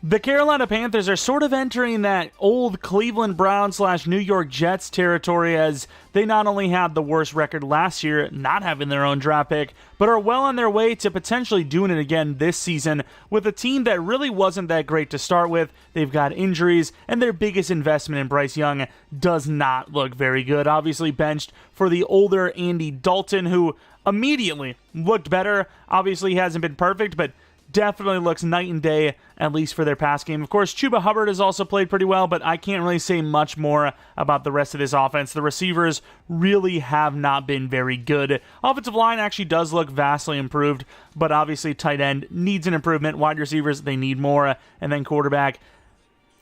The Carolina Panthers are sort of entering that old Cleveland Browns / New York Jets territory, as they not only had the worst record last year, not having their own draft pick, but are well on their way to potentially doing it again this season with a team that really wasn't that great to start with. They've got injuries, and their biggest investment in Bryce Young does not look very good. Obviously benched for the older Andy Dalton, who immediately looked better. Obviously he hasn't been perfect, but definitely looks night and day, at least for their pass game. Of course, Chuba Hubbard has also played pretty well, but I can't really say much more about the rest of this offense. The receivers really have not been very good. Offensive line actually does look vastly improved, but obviously tight end needs an improvement. Wide receivers, they need more. And then quarterback,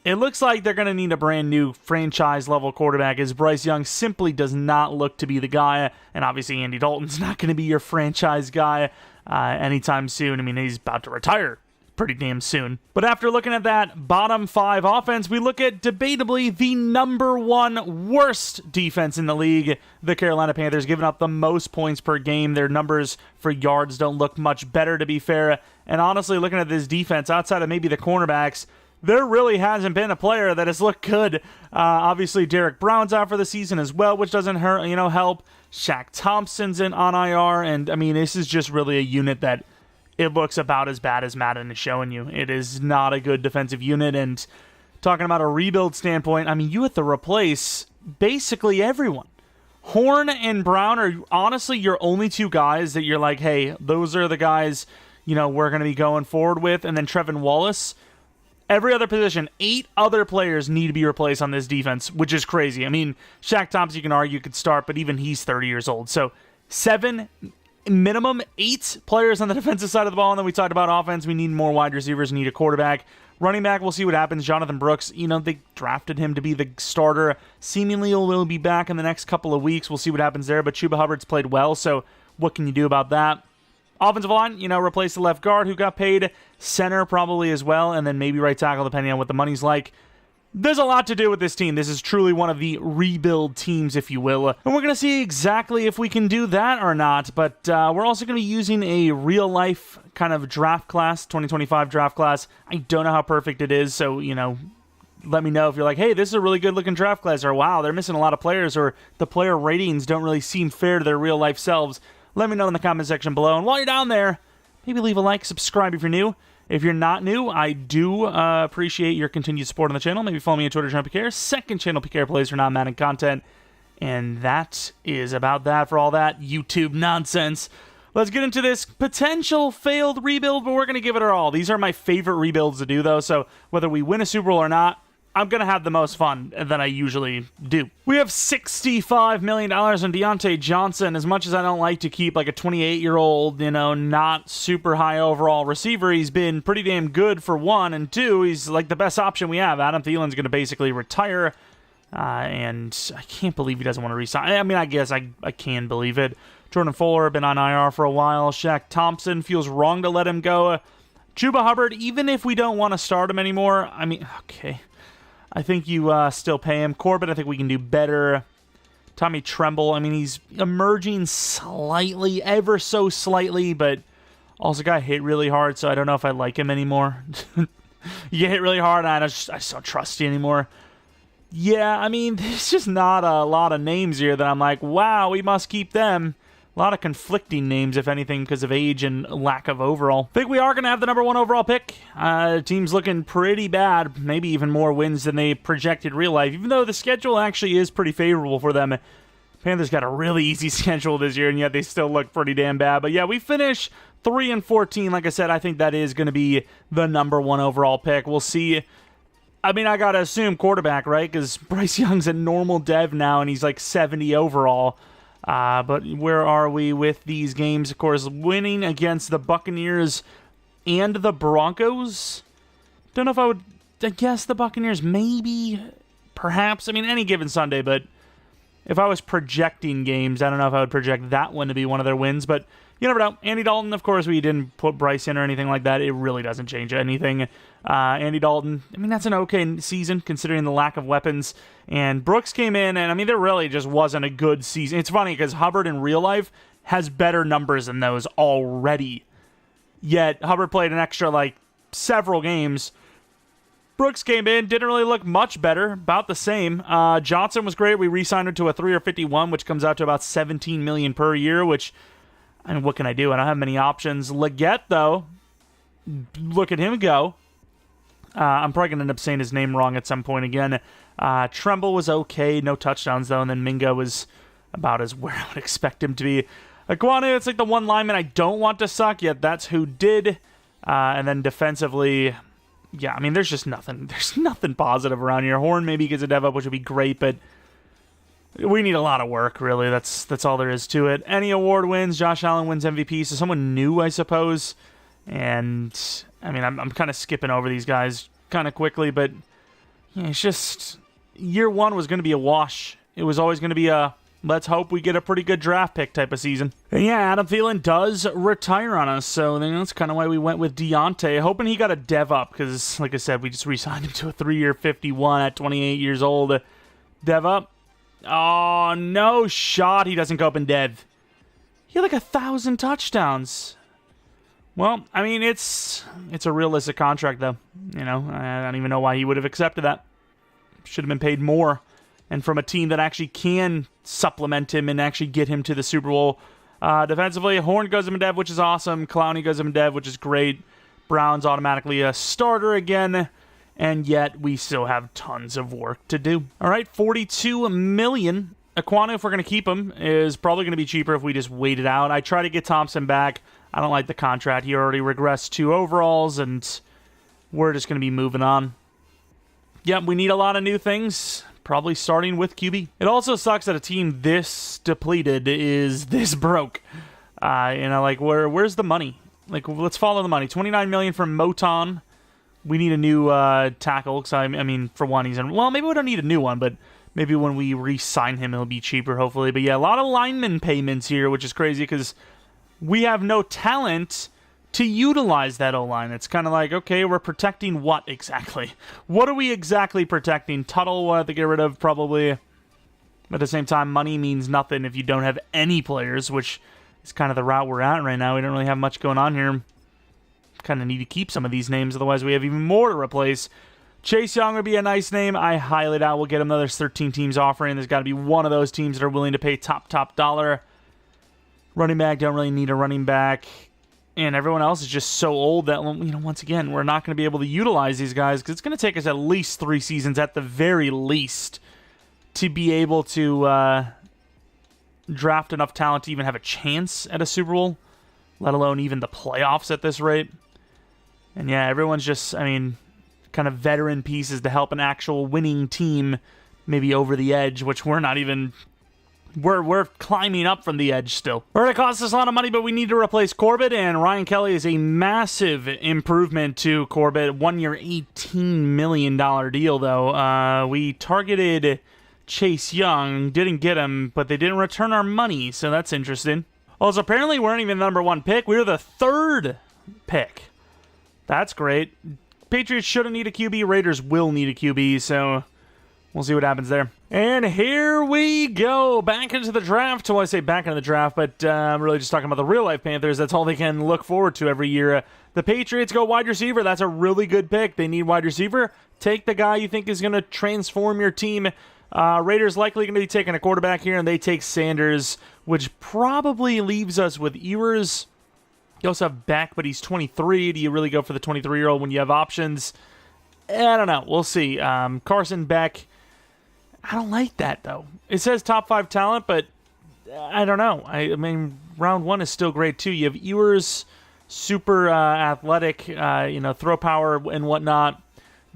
it looks like they're going to need a brand new franchise-level quarterback, as Bryce Young simply does not look to be the guy, and obviously Andy Dalton's not going to be your franchise guy anytime soon. I mean, he's about to retire pretty damn soon. But after looking at that bottom 5 offense, we look at debatably the number 1 worst defense in the league. The Carolina Panthers giving up the most points per game. Their numbers for yards don't look much better, to be fair. And honestly, looking at this defense, outside of maybe the cornerbacks, there really hasn't been a player that has looked good. Obviously, Derek Brown's out for the season as well, which doesn't hurt, help. Shaq Thompson's on IR, and I mean, this is just really a unit that it looks about as bad as Madden is showing you. It is not a good defensive unit, and talking about a rebuild standpoint, I mean, you have to replace basically everyone. Horn and Brown are honestly your only 2 guys that you're like, hey, those are the guys, we're going to be going forward with, and then Trevin Wallace. Every other position, 8 other players need to be replaced on this defense, which is crazy. I mean, Shaq Thompson, you can argue, could start, but even he's 30 years old. So 7, minimum 8 players on the defensive side of the ball. And then we talked about offense. We need more wide receivers. We need a quarterback. Running back, we'll see what happens. Jonathan Brooks, they drafted him to be the starter. Seemingly will be back in the next couple of weeks. We'll see what happens there. But Chuba Hubbard's played well, so what can you do about that? Offensive line, replace the left guard who got paid. Center probably as well, and then maybe right tackle depending on what the money's like. There's a lot to do with this team. This is truly one of the rebuild teams, if you will. And we're going to see exactly if we can do that or not, but we're also going to be using a real-life kind of draft class, 2025 draft class. I don't know how perfect it is, so, let me know if you're like, hey, this is a really good-looking draft class, or wow, they're missing a lot of players, or the player ratings don't really seem fair to their real-life selves. Let me know in the comment section below. And while you're down there, maybe leave a like, subscribe if you're new. If you're not new, I do appreciate your continued support on the channel. Maybe follow me on Twitter, Jeromepkr. Second channel, PKR Plays for non-Madden content. And that is about that for all that YouTube nonsense. Let's get into this potential failed rebuild, but we're going to give it our all. These are my favorite rebuilds to do, though, so whether we win a Super Bowl or not, I'm going to have the most fun than I usually do. We have $65 million on Deontay Johnson. As much as I don't like to keep like a 28-year-old, not super high overall receiver, he's been pretty damn good for 1, and 2, he's like the best option we have. Adam Thielen's going to basically retire, and I can't believe he doesn't want to resign. I mean, I guess I can believe it. Jordan Fuller, been on IR for a while. Shaq Thompson, feels wrong to let him go. Chuba Hubbard, even if we don't want to start him anymore, I mean, okay, I think you still pay him. Corbett, I think we can do better. Tommy Tremble, I mean, he's emerging slightly, ever so slightly, but also got hit really hard, so I don't know if I like him anymore. You get hit really hard, and I just don't trust you anymore. Yeah, I mean, there's just not a lot of names here that I'm like, wow, we must keep them. A lot of conflicting names, if anything, because of age and lack of overall. I think we are going to have the number 1 overall pick. Team's looking pretty bad. Maybe even more wins than they projected real life, even though the schedule actually is pretty favorable for them. Panthers got a really easy schedule this year, and yet they still look pretty damn bad. But yeah, we finish 3-14. Like I said, I think that is going to be the number 1 overall pick. We'll see. I mean, I got to assume quarterback, right? Because Bryce Young's a normal dev now, and he's like 70 overall. But where are we with these games? Of course, winning against the Buccaneers and the Broncos. Don't know if I would guess the Buccaneers, maybe, perhaps. I mean, any given Sunday, but if I was projecting games, I don't know if I would project that one to be one of their wins, but you never know. Andy Dalton, of course, we didn't put Bryce in or anything like that. It really doesn't change anything. Andy Dalton, I mean, that's an okay season considering the lack of weapons. And Brooks came in, and I mean, there really just wasn't a good season. It's funny because Hubbard in real life has better numbers than those already. Yet Hubbard played an extra, like, several games. Brooks came in, didn't really look much better, about the same. Johnson was great. We re-signed him to a 3-year 51, which comes out to about $17 million per year, which, I mean, what can I do? I don't have many options. Leggett, though, look at him go. I'm probably going to end up saying his name wrong at some point again. Tremble was okay, no touchdowns, though, and then Mingo was about as where I would expect him to be. Aquanu, it's like the one lineman I don't want to suck, yet that's who did. And then defensively, yeah, I mean, there's just nothing. There's nothing positive around here. Horn maybe gets a dev up, which would be great, but we need a lot of work, really. That's all there is to it. Any award wins. Josh Allen wins MVP, so someone new, I suppose. And, I mean, I'm kind of skipping over these guys kind of quickly, but yeah, it's just year one was going to be a wash. It was always going to be a let's hope we get a pretty good draft pick type of season. And yeah, Adam Thielen does retire on us, so that's kind of why we went with Deontay, hoping he got a dev up, because, like I said, we just re-signed him to a 3-year 51 at 28 years old. Dev up. Oh, no shot he doesn't go up and dev. He had like 1,000 touchdowns. Well, I mean, it's a realistic contract, though. You know, I don't even know why he would have accepted that. Should have been paid more. And from a team that actually can supplement him and actually get him to the Super Bowl. Defensively, Horn goes him in dev, which is awesome. Clowney goes him in dev, which is great. Brown's automatically a starter again. And yet, we still have tons of work to do. All right, $42 million. Aquanu, if we're going to keep him, is probably going to be cheaper if we just wait it out. I try to get Thompson back. I don't like the contract. He already regressed 2 overalls, and we're just going to be moving on. Yep, we need a lot of new things. Probably starting with QB. It also sucks that a team this depleted is this broke. You know, like, where's the money? Like, let's follow the money. $29 million from Moton. We need a new tackle. Cause I mean, for one, he's in. Well, maybe we don't need a new one, but maybe when we re-sign him, he'll be cheaper, hopefully. But yeah, a lot of lineman payments here, which is crazy because we have no talent to utilize that O-line. It's kind of like, okay, we're protecting what exactly? What are we exactly protecting? Tuttle we'll have to get rid of, probably. But at the same time, money means nothing if you don't have any players, which is kind of the route we're at right now. We don't really have much going on here. Kind of need to keep some of these names, otherwise we have even more to replace. Chase Young would be a nice name. I highly doubt we'll get him, though. There's 13 teams offering. There's got to be one of those teams that are willing to pay top dollar. Running back, don't really need a running back. And everyone else is just so old that, you know, once again, we're not going to be able to utilize these guys because it's going to take us at least 3 seasons at the very least to be able to draft enough talent to even have a chance at a Super Bowl, let alone even the playoffs at this rate. And yeah, everyone's just, I mean, kind of veteran pieces to help an actual winning team maybe over the edge, which we're not even... We're climbing up from the edge still. All right, it costs us a lot of money, but we need to replace Corbett, and Ryan Kelly is a massive improvement to Corbett. 1 year, $18 million deal, though. We targeted Chase Young, didn't get him, but they didn't return our money, so that's interesting. Also, apparently we weren't even the number 1 pick. We were the 3rd pick. That's great. Patriots shouldn't need a QB. Raiders will need a QB, so we'll see what happens there. And here we go, back into the draft. Well, I say back into the draft, but I'm really just talking about the real-life Panthers. That's all they can look forward to every year. The Patriots go wide receiver. That's a really good pick. They need wide receiver. Take the guy you think is going to transform your team. Raiders likely going to be taking a quarterback here, and they take Sanders, which probably leaves us with Ewers. You also have Beck, but he's 23. Do you really go for the 23-year-old when you have options? I don't know. We'll see. Carson Beck. I don't like that, though. It says top 5 talent, but I don't know. I mean, round 1 is still great, too. You have Ewers, super athletic, throw power and whatnot.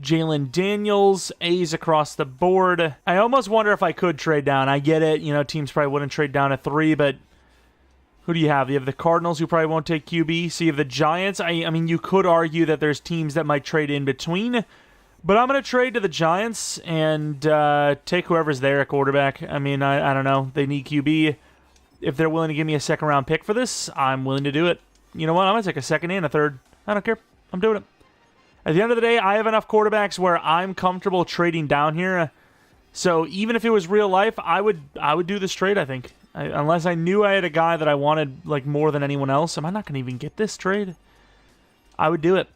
Jalen Daniels, A's across the board. I almost wonder if I could trade down. I get it. You know, teams probably wouldn't trade down at 3, but who do you have? You have the Cardinals, who probably won't take QB. So you have the Giants. I mean, you could argue that there's teams that might trade in between. But I'm going to trade to the Giants and take whoever's there at quarterback. I mean, I don't know. They need QB. If they're willing to give me a second-round pick for this, I'm willing to do it. You know what? I'm going to take a second and a third. I don't care. I'm doing it. At the end of the day, I have enough quarterbacks where I'm comfortable trading down here. So even if it was real life, I would do this trade, I think. Unless I knew I had a guy that I wanted like more than anyone else. Am I not going to even get this trade? I would do it.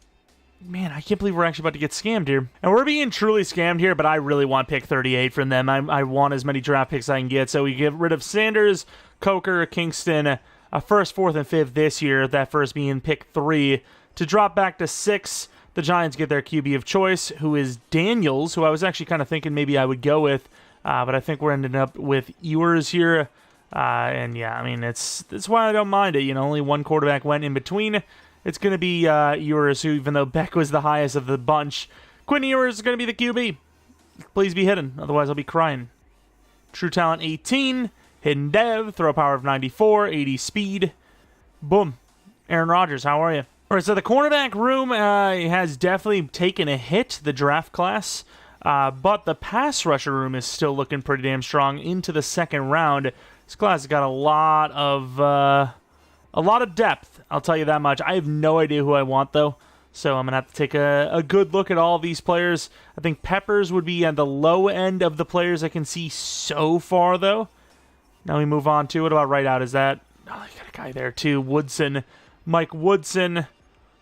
Man, I can't believe we're actually about to get scammed here. And we're being truly scammed here, but I really want pick 38 from them. I want as many draft picks as I can get. So we get rid of Sanders, Coker, Kingston, first, fourth, and fifth this year. That first being pick 3. To drop back to 6, the Giants get their QB of choice, who is Daniels, who I was actually kind of thinking maybe I would go with. But I think we're ending up with Ewers here. And yeah, I mean, that's why I don't mind it. You know, only one quarterback went in between. It's going to be Ewers, who, even though Beck was the highest of the bunch, Quinn Ewers is going to be the QB. Please be hidden, otherwise I'll be crying. True talent 18, hidden dev, throw power of 94, 80 speed. Boom. Aaron Rodgers, how are you? All right, so the cornerback room has definitely taken a hit, the draft class, but the pass rusher room is still looking pretty damn strong into the second round. This class has got a lot of depth, I'll tell you that much. I have no idea who I want, though, so I'm going to have to take a good look at all of these players. I think Peppers would be at the low end of the players I can see so far, though. Now we move on to, what about right out? Is that, oh, I got a guy there, too. Woodson, Mike Woodson,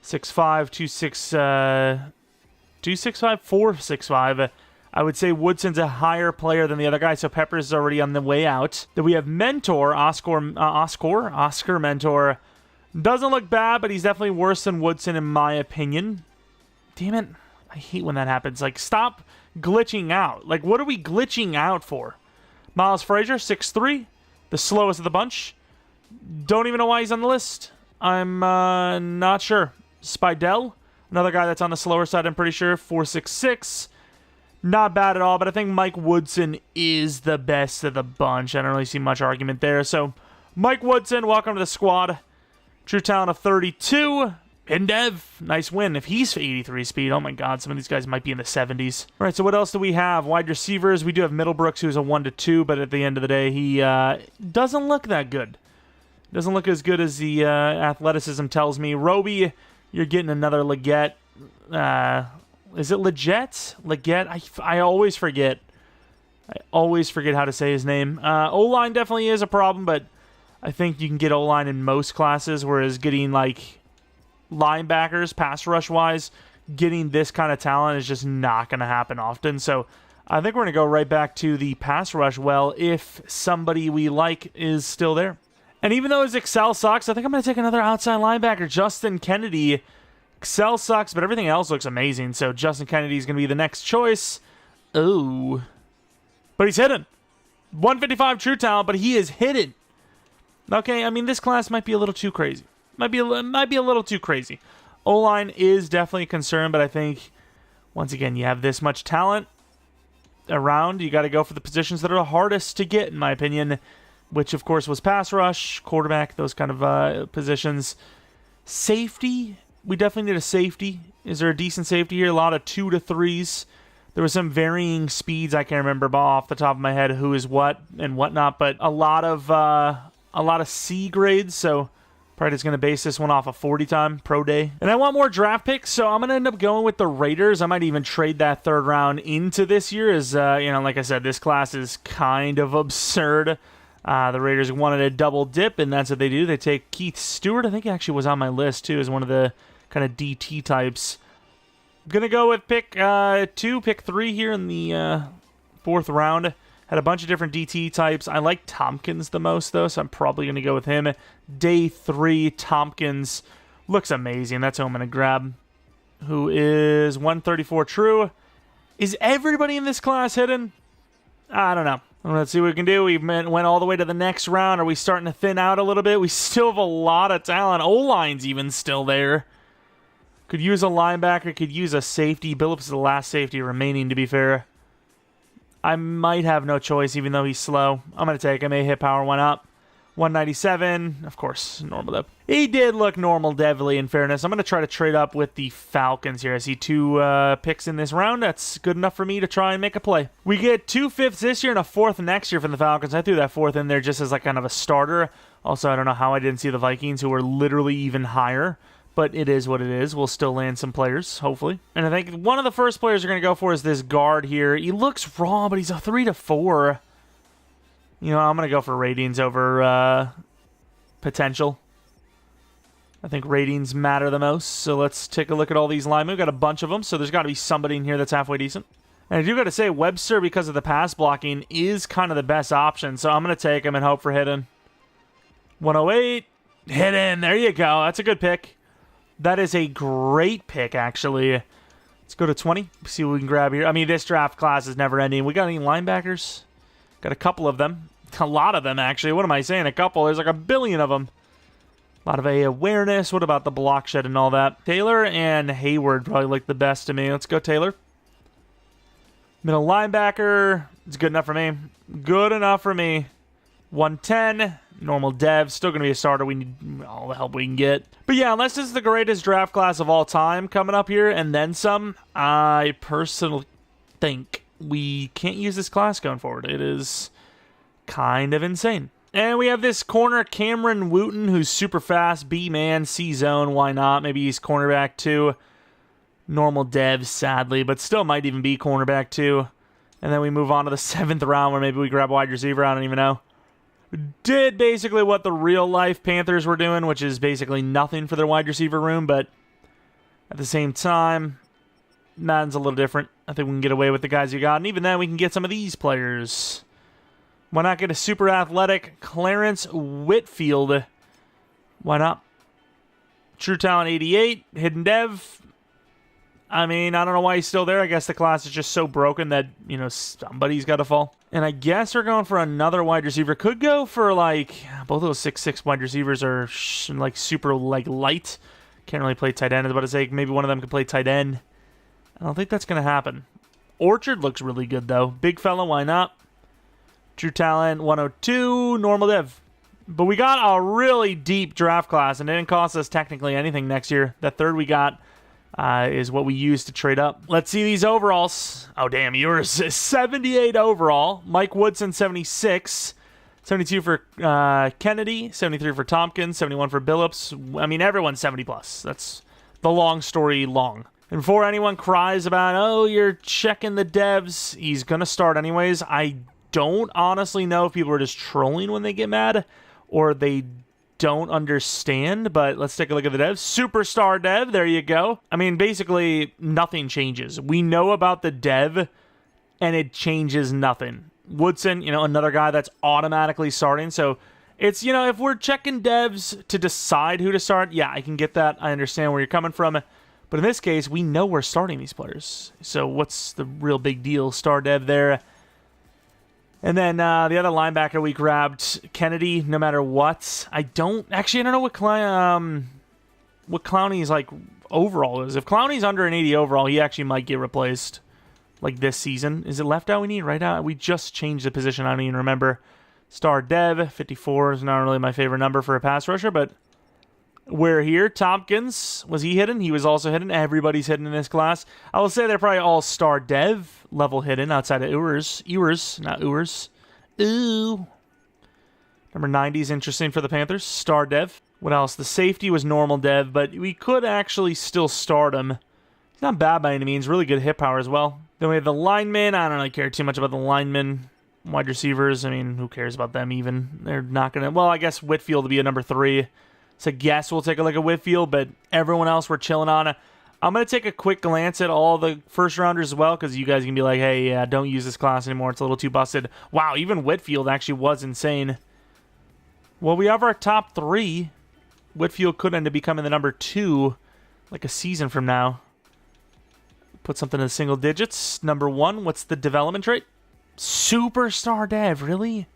6'5", 265, 4'65". I would say Woodson's a higher player than the other guy, so Peppers is already on the way out. Then we have Mentor, Oscar Mentor. Doesn't look bad, but he's definitely worse than Woodson in my opinion. Damn it. I hate when that happens. Like, stop glitching out. Like, what are we glitching out for? Miles Frazier, 6'3", the slowest of the bunch. Don't even know why he's on the list. I'm not sure. Spidell, another guy that's on the slower side, I'm pretty sure, 4'6". Not bad at all, but I think Mike Woodson is the best of the bunch. I don't really see much argument there. So, Mike Woodson, welcome to the squad. True talent of 32. Hidden dev, nice win. If he's 83 speed, oh my god, some of these guys might be in the 70s. All right, so what else do we have? Wide receivers, we do have Middlebrooks, who's a 1-2, but at the end of the day, he doesn't look that good. Doesn't look as good as the athleticism tells me. Roby, you're getting another Leggett. Is it Leggett? Leggett? I always forget. I always forget how to say his name. O-line definitely is a problem, but I think you can get O-line in most classes, whereas getting, like, linebackers, pass rush-wise, getting this kind of talent is just not going to happen often. So I think we're going to go right back to the pass rush well if somebody we like is still there. And even though his Excel sucks, I think I'm going to take another outside linebacker, Justin Kennedy. Excel sucks, but everything else looks amazing. So Justin Kennedy is going to be the next choice. Oh. But he's hidden. 155 true talent, but he is hidden. Okay, I mean, this class might be a little too crazy. Might be a little too crazy. O-line is definitely a concern, but I think, once again, you have this much talent around. You got to go for the positions that are the hardest to get, in my opinion, which, of course, was pass rush, quarterback, those kind of positions. Safety, we definitely need a safety. Is there a decent safety here? A lot of 2 to 3s. There were some varying speeds. I can't remember off the top of my head who is what and whatnot, but a lot of C grades, so probably just going to base this one off a 40 time pro day. And I want more draft picks, so I'm going to end up going with the Raiders. I might even trade that third round into this year as, like I said, this class is kind of absurd. The Raiders wanted a double dip, and that's what they do. They take Keith Stewart. I think he actually was on my list, too, as one of the kind of DT types. I'm going to go with pick 2, pick 3 here in the fourth round. Had a bunch of different DT types. I like Tompkins the most, though, so I'm probably going to go with him. Day 3, Tompkins. Looks amazing. That's who I'm going to grab. Who is 134 true. Is everybody in this class hidden? I don't know. Let's see what we can do. We went all the way to the next round. Are we starting to thin out a little bit? We still have a lot of talent. O-line's even still there. Could use a linebacker. Could use a safety. Billups is the last safety remaining, to be fair. I might have no choice, even though he's slow. I'm going to take him. A hit power went up. 197. Of course, normal dev. He did look normal devly, in fairness. I'm going to try to trade up with the Falcons here. I see 2 picks in this round. That's good enough for me to try and make a play. We get 2 fifths this year and a 4th next year from the Falcons. I threw that 4th in there just as like kind of a starter. Also, I don't know how I didn't see the Vikings, who were literally even higher. But it is what it is. We'll still land some players, hopefully. And I think one of the first players we're going to go for is this guard here. He looks raw, but he's a 3 to 4. You know, I'm going to go for ratings over potential. I think ratings matter the most, so let's take a look at all these linemen. We've got a bunch of them, so there's got to be somebody in here that's halfway decent. And I do got to say, Webster, because of the pass blocking, is kind of the best option, so I'm going to take him and hope for hidden. 108, hidden, there you go. That's a good pick. That is a great pick, actually. Let's go to 20, see what we can grab here. I mean, this draft class is never ending. We got any linebackers? Got a couple of them. A lot of them, actually. What am I saying? A couple. There's like a billion of them. A lot of awareness. What about the block shed and all that? Taylor and Hayward probably look the best to me. Let's go Taylor. Middle linebacker. It's good enough for me. Good enough for me. 110. Normal dev. Still going to be a starter. We need all the help we can get. But yeah, unless this is the greatest draft class of all time coming up here and then some, I personally think we can't use this class going forward. It is kind of insane. And we have this corner, Cameron Wooten, who's super fast. B-man, C-zone, why not? Maybe he's cornerback too. Normal dev, sadly, but still might even be cornerback too. And then we move on to the 7th round where maybe we grab a wide receiver. I don't even know. Did basically what the real-life Panthers were doing, which is basically nothing for their wide receiver room, but at the same time, Madden's a little different. I think we can get away with the guys you got, and even then we can get some of these players. Why not get a super athletic Clarence Whitfield? Why not? True talent 88, hidden dev. I mean, I don't know why he's still there. I guess the class is just so broken that, you know, somebody's got to fall. And I guess we're going for another wide receiver. Could go for, like, both of those 6'6" wide receivers are, like, super, like, light. Can't really play tight end. I was about to say maybe one of them could play tight end. I don't think that's going to happen. Orchard looks really good, though. Big fella, why not? True talent, 102, normal dev. But we got a really deep draft class, and it didn't cost us technically anything next year. That third we got is what we used to trade up. Let's see these overalls. Oh, damn, yours 78 overall. Mike Woodson, 76. 72 for Kennedy. 73 for Tompkins. 71 for Billups. I mean, everyone's 70+. That's the long story long. And before anyone cries about, oh, you're checking the devs, he's going to start anyways. I don't honestly know if people are just trolling when they get mad or they don't understand, but let's take a look at the devs. Superstar dev, there you go. I mean, basically, nothing changes. We know about the dev, and it changes nothing. Woodson, you know, another guy that's automatically starting, so it's, you know, if we're checking devs to decide who to start, yeah, I can get that. I understand where you're coming from. But in this case, we know we're starting these players. So what's the real big deal? Star dev there. And then the other linebacker we grabbed, Kennedy, no matter what. I don't know what Clowney's like overall is. If Clowney's under an 80 overall, he actually might get replaced like this season. Is it left out we need? Right out? We just changed the position. I don't even remember. Star dev, 54 is not really my favorite number for a pass rusher, but we're here. Tompkins, was he hidden? He was also hidden. Everybody's hidden in this class. I will say they're probably all star dev level hidden outside of Ewers. Ewers, not Ewers. Ooh. Number 90 is interesting for the Panthers. Star dev. What else? The safety was normal dev, but we could actually still start him. He's not bad by any means. Really good hit power as well. Then we have the linemen. I don't really care too much about the linemen. Wide receivers, I mean, who cares about them even? They're not going to... Well, I guess Whitfield will be a number 3. So guess we'll take a look at Whitfield, but everyone else we're chilling on. I'm going to take a quick glance at all the first rounders as well, because you guys can be like, hey, yeah, don't use this class anymore. It's a little too busted. Wow, even Whitfield actually was insane. Well, we have our top 3. Whitfield could end up becoming the number 2 like a season from now. Put something in the single digits. Number 1, what's the development trait? Superstar dev, really?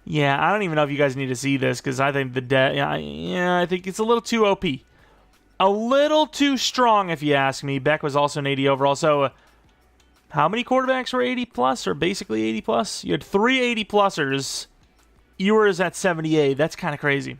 Yeah, I don't even know if you guys need to see this, because I think the dev... Yeah, I think it's a little too OP. A little too strong, if you ask me. Beck was also an 80 overall, so... how many quarterbacks were 80 plus, or basically 80 plus? You had 3 80 plusers. Ewers at 78. That's kind of crazy.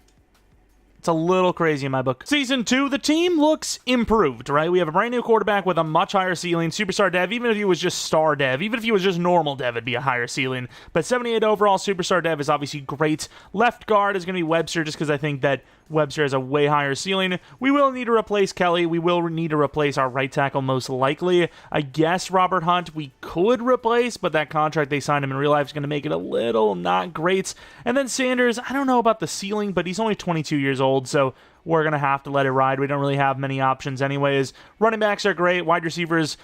It's a little crazy in my book. Season 2, the team looks improved, right? We have a brand new quarterback with a much higher ceiling. Superstar dev, even if he was just star dev, even if he was just normal dev, it'd be a higher ceiling. But 78 overall, superstar dev is obviously great. Left guard is going to be Webster, just because I think that Webster has a way higher ceiling. We will need to replace Kelly. We will need to replace our right tackle most likely. I guess Robert Hunt we could replace, but that contract they signed him in real life is going to make it a little not great. And then Sanders, I don't know about the ceiling, but he's only 22 years old, so we're going to have to let it ride. We don't really have many options anyways. Running backs are great. Wide receivers,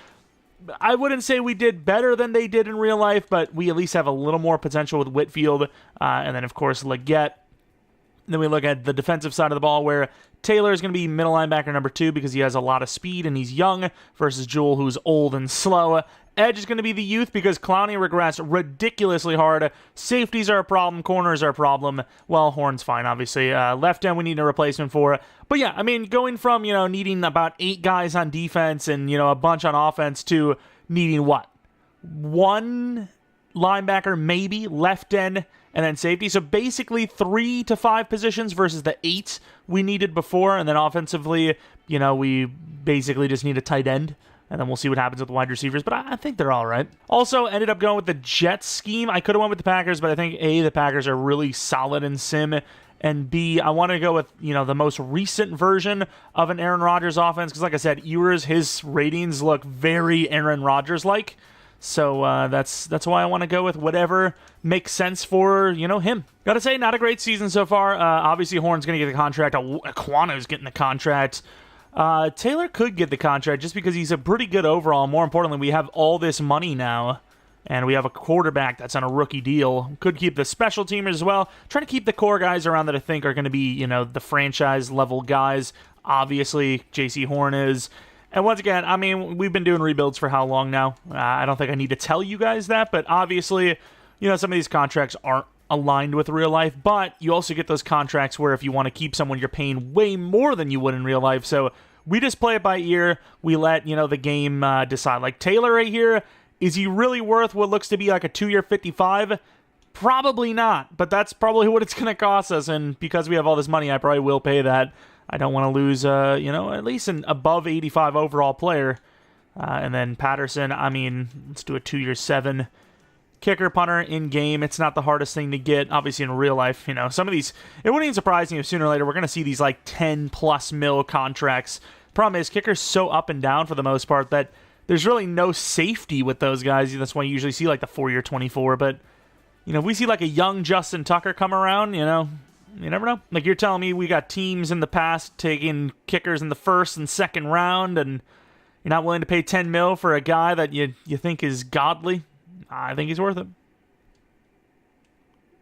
I wouldn't say we did better than they did in real life, but we at least have a little more potential with Whitfield. And then, of course, Leggett. Then we look at the defensive side of the ball where Taylor is going to be middle linebacker number 2 because he has a lot of speed and he's young versus Jewell, who's old and slow. Edge is going to be the youth because Clowney regressed ridiculously hard. Safeties are a problem. Corners are a problem. Well, Horn's fine, obviously. Left end we need a replacement for. But yeah, I mean, going from, needing about 8 guys on defense and, a bunch on offense to needing what? 1 linebacker, maybe, left end, and then safety. So basically 3 to 5 positions versus the 8 we needed before. And then offensively, we basically just need a tight end. And then we'll see what happens with the wide receivers. But I think they're all right. Also, ended up going with the Jets scheme. I could have went with the Packers, but I think, A, the Packers are really solid in sim. And B, I want to go with, the most recent version of an Aaron Rodgers offense. Because like I said, Ewers, his ratings look very Aaron Rodgers-like. So that's why I want to go with whatever makes sense for, him. Gotta say, not a great season so far. Obviously, Horn's going to get the contract. Aquano's getting the contract. Taylor could get the contract just because he's a pretty good overall. More importantly, we have all this money now, and we have a quarterback that's on a rookie deal. Could keep the special teamers as well. Trying to keep the core guys around that I think are going to be, the franchise-level guys. Obviously, J.C. Horn is. And once again, I mean, we've been doing rebuilds for how long now? I don't think I need to tell you guys that, but obviously, some of these contracts aren't aligned with real life, but you also get those contracts where if you want to keep someone, you're paying way more than you would in real life. So we just play it by ear. We let, the game decide. Like Taylor right here, is he really worth what looks to be like a 2-year 55? Probably not, but that's probably what it's going to cost us. And because we have all this money, I probably will pay that. I don't want to lose, at least an above 85 overall player. And then Patterson, I mean, let's do a 2-year 7. Kicker, punter, in-game, it's not the hardest thing to get. Obviously, in real life, some of these, it wouldn't even surprise me if sooner or later we're going to see these, 10-plus mil contracts. Problem is, kicker's so up and down for the most part that there's really no safety with those guys. That's why you usually see, the 4-year 24. But, if we see, a young Justin Tucker come around, you never know. You're telling me we got teams in the past taking kickers in the 1st and 2nd round, and you're not willing to pay 10 mil for a guy that you think is godly? I think he's worth it.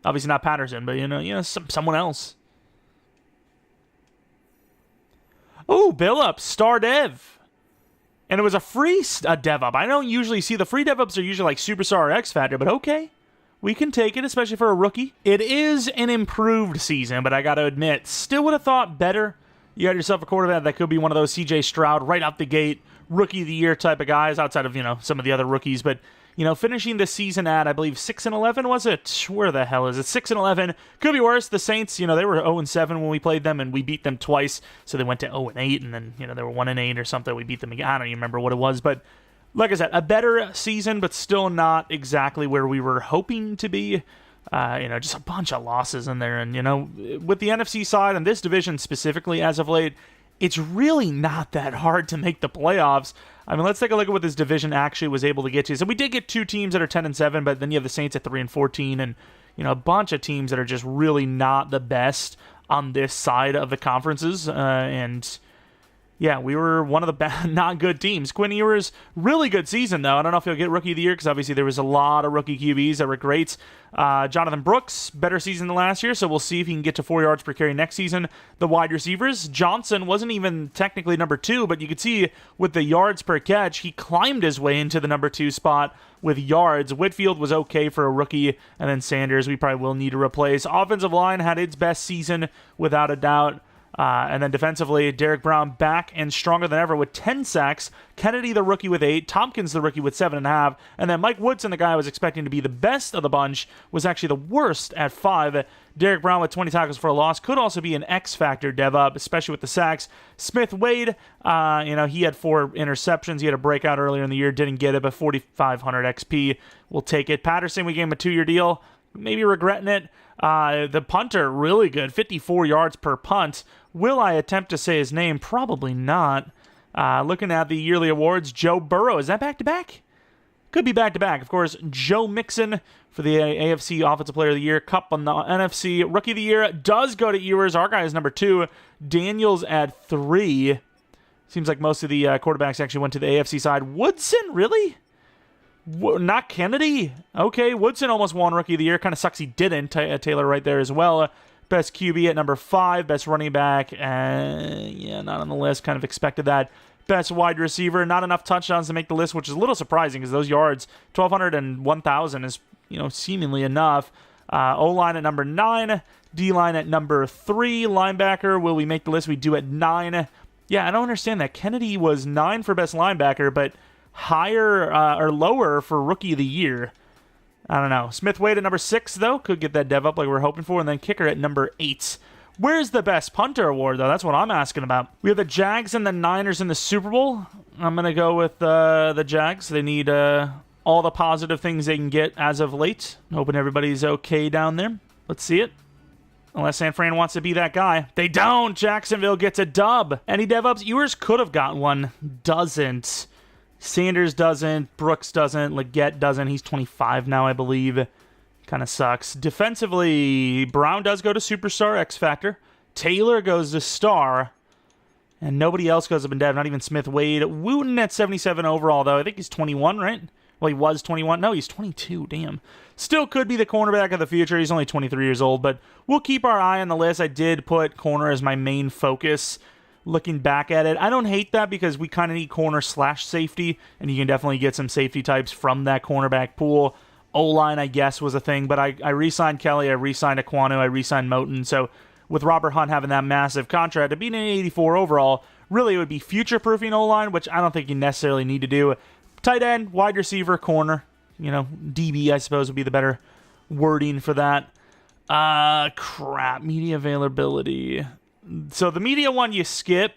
Obviously not Patterson, but someone else. Oh, Billups, star dev. And it was a free dev up. I don't usually see the free dev ups are usually Superstar or X Factor, but okay. We can take it, especially for a rookie. It is an improved season, but I got to admit, still would have thought better. You got yourself a quarterback that could be one of those C.J. Stroud right out the gate, rookie of the year type of guys, outside of, some of the other rookies. But, finishing the season at, I believe, 6-11, was it? Where the hell is it? 6-11. Could be worse. The Saints, they were 0-7 when we played them, and we beat them twice. So they went to 0-8, and then, they were 1-8 or something. We beat them again. I don't even remember what it was, but like I said, a better season, but still not exactly where we were hoping to be. Just a bunch of losses in there. And, with the NFC side and this division specifically as of late, it's really not that hard to make the playoffs. I mean, let's take a look at what this division actually was able to get to. So we did get 2 teams that are 10-7, but then you have the Saints at 3-14, and, a bunch of teams that are just really not the best on this side of the conferences. Yeah, we were one of the not good teams. Quinn Ewers, really good season, though. I don't know if he'll get Rookie of the Year because obviously there was a lot of rookie QBs that were great. Jonathan Brooks, better season than last year, so we'll see if he can get to 4 yards per carry next season. The wide receivers, Johnson wasn't even technically number 2, but you could see with the yards per catch, he climbed his way into the number 2 spot with yards. Whitfield was okay for a rookie, and then Sanders we probably will need to replace. Offensive line had its best season without a doubt. And then defensively, Derek Brown back and stronger than ever with 10 sacks. Kennedy, the rookie, with 8. Tompkins, the rookie, with 7.5. And then Mike Woodson, the guy I was expecting to be the best of the bunch, was actually the worst at 5. Derek Brown with 20 tackles for a loss. Could also be an X-factor dev up, especially with the sacks. Smith Wade, he had 4 interceptions. He had a breakout earlier in the year. Didn't get it, but 4,500 XP. We'll take it. Patterson, we gave him a 2-year deal. Maybe regretting it. The punter, really good. 54 yards per punt. Will I attempt to say his name? Probably not. Looking at the yearly awards, Joe Burrow. Is that back-to-back? Could be back-to-back. Of course, Joe Mixon for the AFC Offensive Player of the Year. Cup on the NFC Rookie of the Year does go to Ewers. Our guy is number 2. Daniels at 3. Seems like most of the quarterbacks actually went to the AFC side. Woodson, really? Not Kennedy? Okay, Woodson almost won Rookie of the Year. Kind of sucks he didn't. Taylor right there as well. Best QB at number 5. Best running back. Yeah, not on the list. Kind of expected that. Best wide receiver. Not enough touchdowns to make the list, which is a little surprising because those yards, 1,200 and 1,000 is, seemingly enough. O-line at number 9. D-line at number 3. Linebacker, will we make the list? We do at 9. Yeah, I don't understand that. Kennedy was 9 for best linebacker, but higher or lower for Rookie of the Year. I don't know. Smith Wade at number 6, though. Could get that dev up like we were hoping for. And then kicker at number 8. Where's the best punter award, though? That's what I'm asking about. We have the Jags and the Niners in the Super Bowl. I'm going to go with the Jags. They need all the positive things they can get as of late. Hoping everybody's okay down there. Let's see it. Unless San Fran wants to be that guy. They don't. Jacksonville gets a dub. Any dev-ups? Ewers could have gotten one. Doesn't. Sanders doesn't. Brooks doesn't. Leggett doesn't. He's 25 now, I believe. Kind of sucks. Defensively, Brown does go to Superstar, X Factor. Taylor goes to Star. And nobody else goes up in dev, not even Smith Wade. Wooten at 77 overall, though. I think he's 21, right? Well, he was 21. No, he's 22. Damn. Still could be the cornerback of the future. He's only 23 years old, but we'll keep our eye on the list. I did put corner as my main focus. Looking back at it, I don't hate that because we kind of need corner/safety, and you can definitely get some safety types from that cornerback pool. O-line, I guess, was a thing, but I re-signed Kelly, I re-signed Aquanu, I re-signed Moton, so with Robert Hunt having that massive contract, to being an 84 overall, really it would be future-proofing O-line, which I don't think you necessarily need to do. Tight end, wide receiver, corner, DB, I suppose, would be the better wording for that. Crap, media availability. So the media one you skip.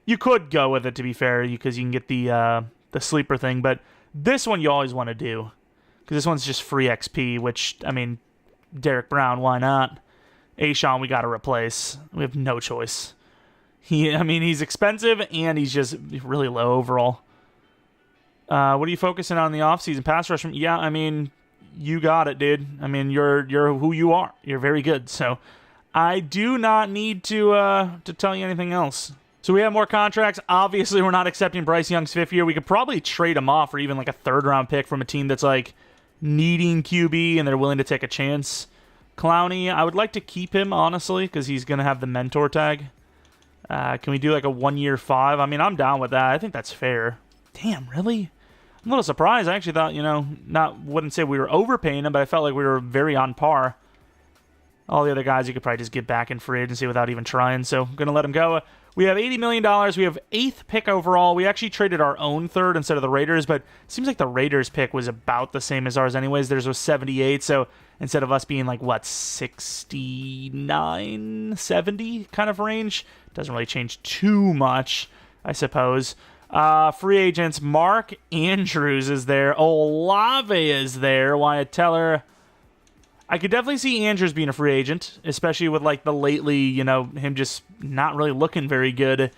You could go with it, to be fair, because you can get the sleeper thing, but this one you always want to do. Because this one's just free XP, which, Derek Brown, why not? Ashawn, we got to replace. We have no choice. He's expensive, and he's just really low overall. What are you focusing on in the offseason? Pass rush? Yeah, you got it, dude. You're who you are. You're very good. So I do not need to tell you anything else. So we have more contracts. Obviously, we're not accepting Bryce Young's 5th year. We could probably trade him off for even like a 3rd-round pick from a team that's like needing QB and they're willing to take a chance. Clowney, I would like to keep him, honestly, because he's going to have the mentor tag. Can we do like a 1-year 5? I'm down with that. I think that's fair. Damn, really? I'm a little surprised. I actually thought, wouldn't say we were overpaying him, but I felt like we were very on par. All the other guys you could probably just get back in free agency without even trying, so I'm going to let him go. We have $80 million. We have 8th pick overall. We actually traded our own 3rd instead of the Raiders, but it seems like the Raiders pick was about the same as ours anyways. Theirs was 78, so instead of us being like, 69, 70 kind of range, doesn't really change too much, I suppose. Free agents, Mark Andrews is there. Olave is there. Wyatt Teller. I could definitely see Andrews being a free agent, especially with like the lately, him just not really looking very good.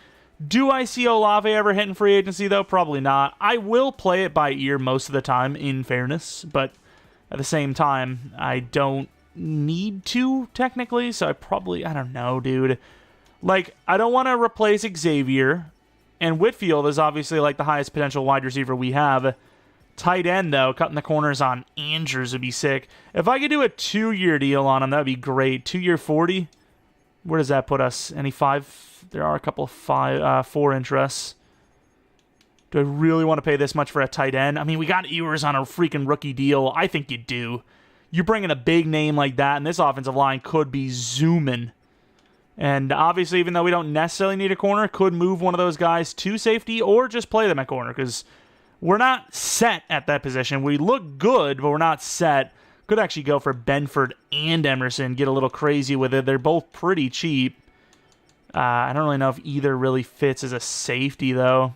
Do I see Olave ever hitting free agency, though? Probably not. I will play it by ear most of the time, in fairness, but at the same time, I don't need to, technically, so I don't know, dude. Like, I don't want to replace Xavier, and Whitfield is obviously like the highest potential wide receiver we have. Tight end, though, cutting the corners on Andrews would be sick. If I could do a 2-year deal on him, that would be great. 2-year 40? Where does that put us? Any 5? There are a couple of 4 interests. Do I really want to pay this much for a tight end? We got Ewers on a freaking rookie deal. I think you do. You're bringing a big name like that, and this offensive line could be zooming. And obviously, even though we don't necessarily need a corner, could move one of those guys to safety or just play them at corner, because we're not set at that position. We look good, but we're not set. Could actually go for Benford and Emerson, get a little crazy with it. They're both pretty cheap. I don't really know if either really fits as a safety, though.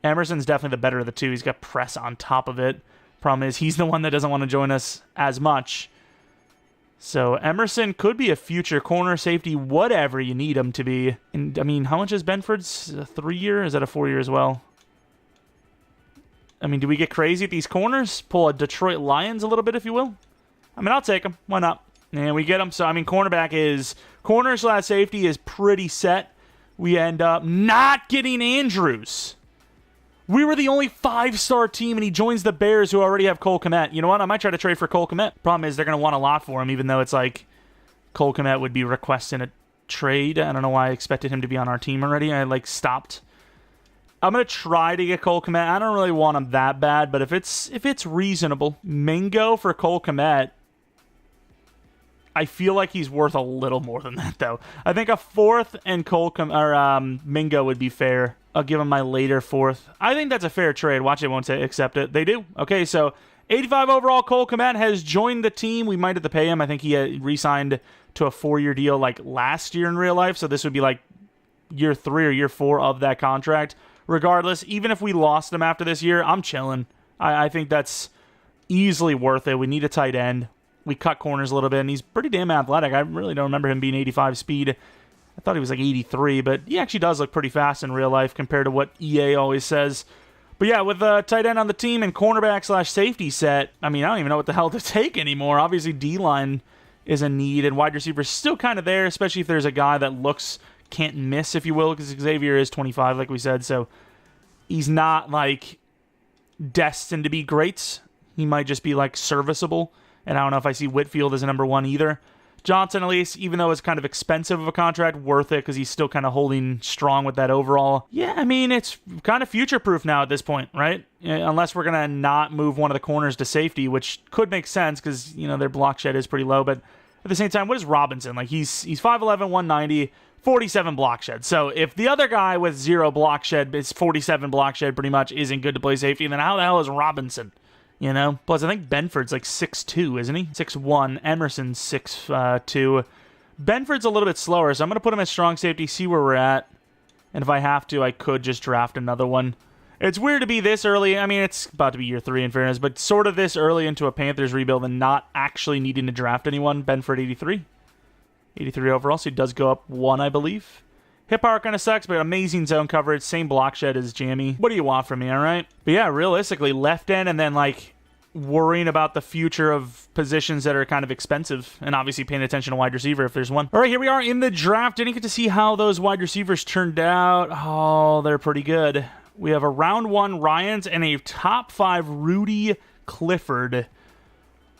Emerson's definitely the better of the two. He's got press on top of it. Problem is, he's the one that doesn't want to join us as much. So Emerson could be a future corner, safety, whatever you need him to be. And how much is Benford's? A 3-year? Is that a 4-year as well? I mean, do we get crazy at these corners? Pull a Detroit Lions a little bit, if you will? I mean, I'll take them. Why not? And we get them. So, I mean, corner/safety is pretty set. We end up not getting Andrews. We were the only 5-star team, and he joins the Bears, who already have Cole Kmet. You know what? I might try to trade for Cole Kmet. Problem is, they're going to want a lot for him, even though it's like Cole Kmet would be requesting a trade. I don't know why I expected him to be on our team already. I, stopped. I'm going to try to get Cole Kmet. I don't really want him that bad, but if it's reasonable, Mingo for Cole Kmet, I feel like he's worth a little more than that, though. I think a 4th and Mingo would be fair. I'll give him my later 4th. I think that's a fair trade. Watch, it won't say accept it. They do. Okay, so 85 overall, Cole Kmet has joined the team. We might have to pay him. I think he re-signed to a 4-year deal last year in real life, so this would be year 3 or year 4 of that contract. Regardless, even if we lost him after this year, I'm chilling. I think that's easily worth it. We need a tight end. We cut corners a little bit, and he's pretty damn athletic. I really don't remember him being 85 speed. I thought he was 83, but he actually does look pretty fast in real life compared to what EA always says. But yeah, with a tight end on the team and cornerback/safety set, I mean, I don't even know what the hell to take anymore. Obviously, D-line is a need, and wide receiver is still kind of there, especially if there's a guy that can't miss, if you will, because Xavier is 25, like we said, so he's not, destined to be great. He might just be, serviceable. And I don't know if I see Whitfield as a number 1 either. Johnson, at least, even though it's kind of expensive of a contract, worth it because he's still kind of holding strong with that overall. Yeah, I mean, it's kind of future-proof now at this point, right? Unless we're going to not move one of the corners to safety, which could make sense because, their block shed is pretty low. But at the same time, what is Robinson? He's 5'11", 190, 47 block shed. So if the other guy with 0 block shed, it's 47 block shed pretty much, isn't good to play safety, then how the hell is Robinson? Plus I think Benford's 6'2", isn't he? 6'1". Emerson's 6'2". Benford's a little bit slower, so I'm going to put him at strong safety, see where we're at. And if I have to, I could just draft another one. It's weird to be this early. I mean, it's about to be year 3 in fairness, but sort of this early into a Panthers rebuild and not actually needing to draft anyone. Benford, 83. 83 overall, so he does go up 1, I believe. Hip power kind of sucks, but amazing zone coverage. Same block shed as Jamie. What do you want from me, all right? But yeah, realistically, left end and then, worrying about the future of positions that are kind of expensive and obviously paying attention to wide receiver if there's one. All right, here we are in the draft. Didn't get to see how those wide receivers turned out. Oh, they're pretty good. We have a round 1 Ryans and a top 5 Rudy Clifford,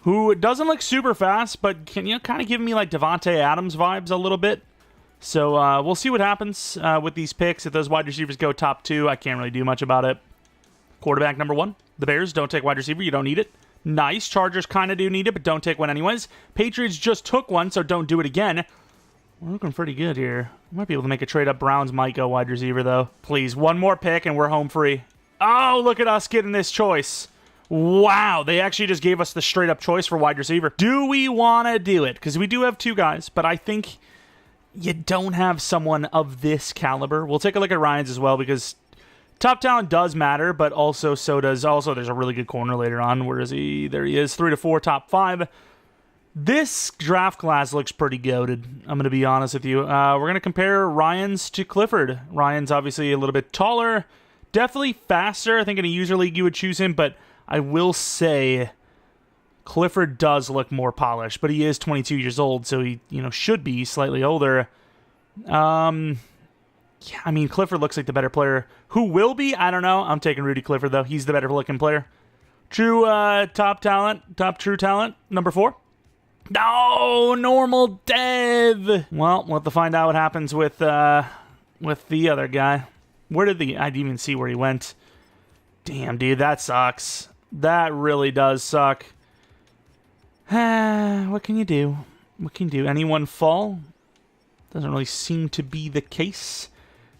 who doesn't look super fast, but can kind of give me Devontae Adams vibes a little bit. So we'll see what happens with these picks. If those wide receivers go top 2, I can't really do much about it. Quarterback number 1. The Bears don't take wide receiver. You don't need it. Nice. Chargers kind of do need it, but don't take one anyways. Patriots just took one, so don't do it again. We're looking pretty good here. We might be able to make a trade up. Browns might go wide receiver, though. Please, one more pick, and we're home free. Oh, look at us getting this choice. Wow, they actually just gave us the straight-up choice for wide receiver. Do we want to do it? Because we do have 2 guys, but I think you don't have someone of this caliber. We'll take a look at Ryan's as well, because top talent does matter, but also there's a really good corner later on. Where is he? There he is. 3 to 4, top 5. This draft class looks pretty goated, I'm going to be honest with you. We're going to compare Ryan's to Clifford. Ryan's obviously a little bit taller, definitely faster. I think in a user league you would choose him, but I will say Clifford does look more polished, but he is 22 years old, so he should be slightly older. Yeah, I mean, Clifford looks like the better player. Who will be? I don't know. I'm taking Rudy Clifford, though. He's the better looking player. True top true talent, number 4. No, normal dev. Well, we'll have to find out what happens with the other guy. I didn't even see where he went. Damn, dude, that sucks. That really does suck. What can you do? Anyone fall? Doesn't really seem to be the case.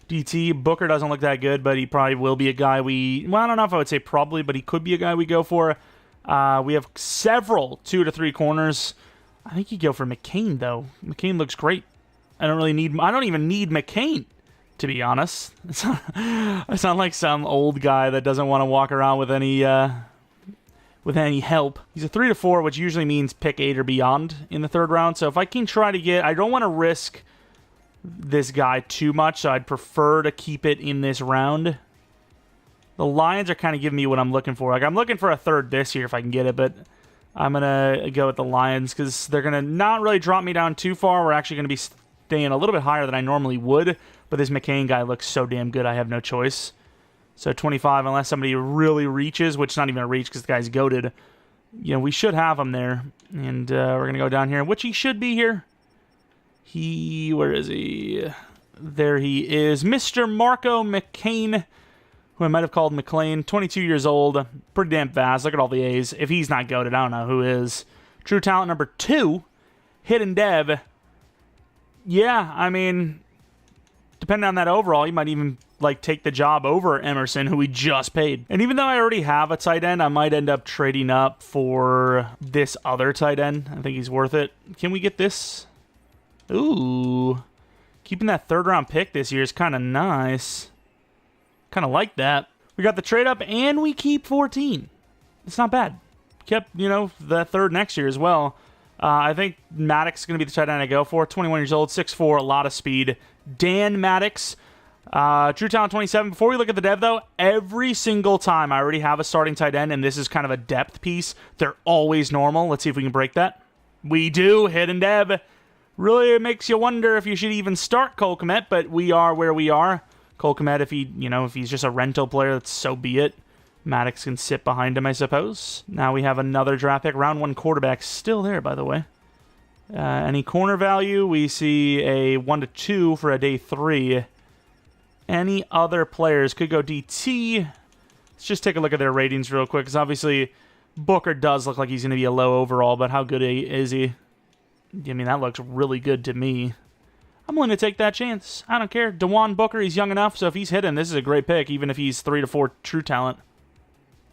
DT, Booker doesn't look that good, but he probably will be a guy I don't know if I would say probably, but he could be a guy we go for. We have several 2 to 3 corners. I think you go for McCain, though. McCain looks great. I don't even need McCain, to be honest. I sound like some old guy that doesn't want to walk around with any help. He's a 3 to 4, which usually means pick 8 or beyond in the 3rd round. So if I can try to I don't want to risk this guy too much, so I'd prefer to keep it in this round. The Lions are kind of giving me what I'm looking for. Like, I'm looking for a third this year if I can get it, but I'm going to go with the Lions because they're going to not really drop me down too far. We're actually going to be staying a little bit higher than I normally would, but this McCain guy looks so damn good, I have no choice. So 25, unless somebody really reaches, which is not even a reach because the guy's goated. You know, we should have him there. And we're going to go down here, which he should be here. Where is he? There he is. Mr. Marco McCain, who I might have called McLean. 22 years old. Pretty damn fast. Look at all the A's. If he's not goated, I don't know who is. True talent number 2. Hidden Dev. Yeah, I mean, depending on that overall, you might even like take the job over Emerson, who we just paid. And even though I already have a tight end, I might end up trading up for this other tight end. I think he's worth it. Can we get this? Ooh. Keeping that third-round pick this year is kind of nice. Kind of like that. We got the trade up, and we keep 14. It's not bad. Kept, you know, the third next year as well. I think Maddox is going to be the tight end I go for. 21 years old, 6'4", a lot of speed. Dan Maddox. True talent 27. Before we look at the dev, though, every single time I already have a starting tight end, and this is kind of a depth piece, they're always normal. Let's see if we can break that. We do. Hidden dev. Really makes you wonder if you should even start Cole Kmet, but we are where we are. Cole Kmet, if he's just a rental player, that's so be it. Maddox can sit behind him, I suppose. Now we have another draft pick. Round 1 quarterback still there, by the way. Any corner value? We see a 1 to 2 for a day 3. Any other players could go DT. Let's just take a look at their ratings real quick, because obviously Booker does look like he's going to be a low overall, but how good is he? I mean, that looks really good to me. I'm willing to take that chance. I don't care. DeJuan Booker, he's young enough, so if he's hidden, this is a great pick, even if he's 3 to 4 true talent.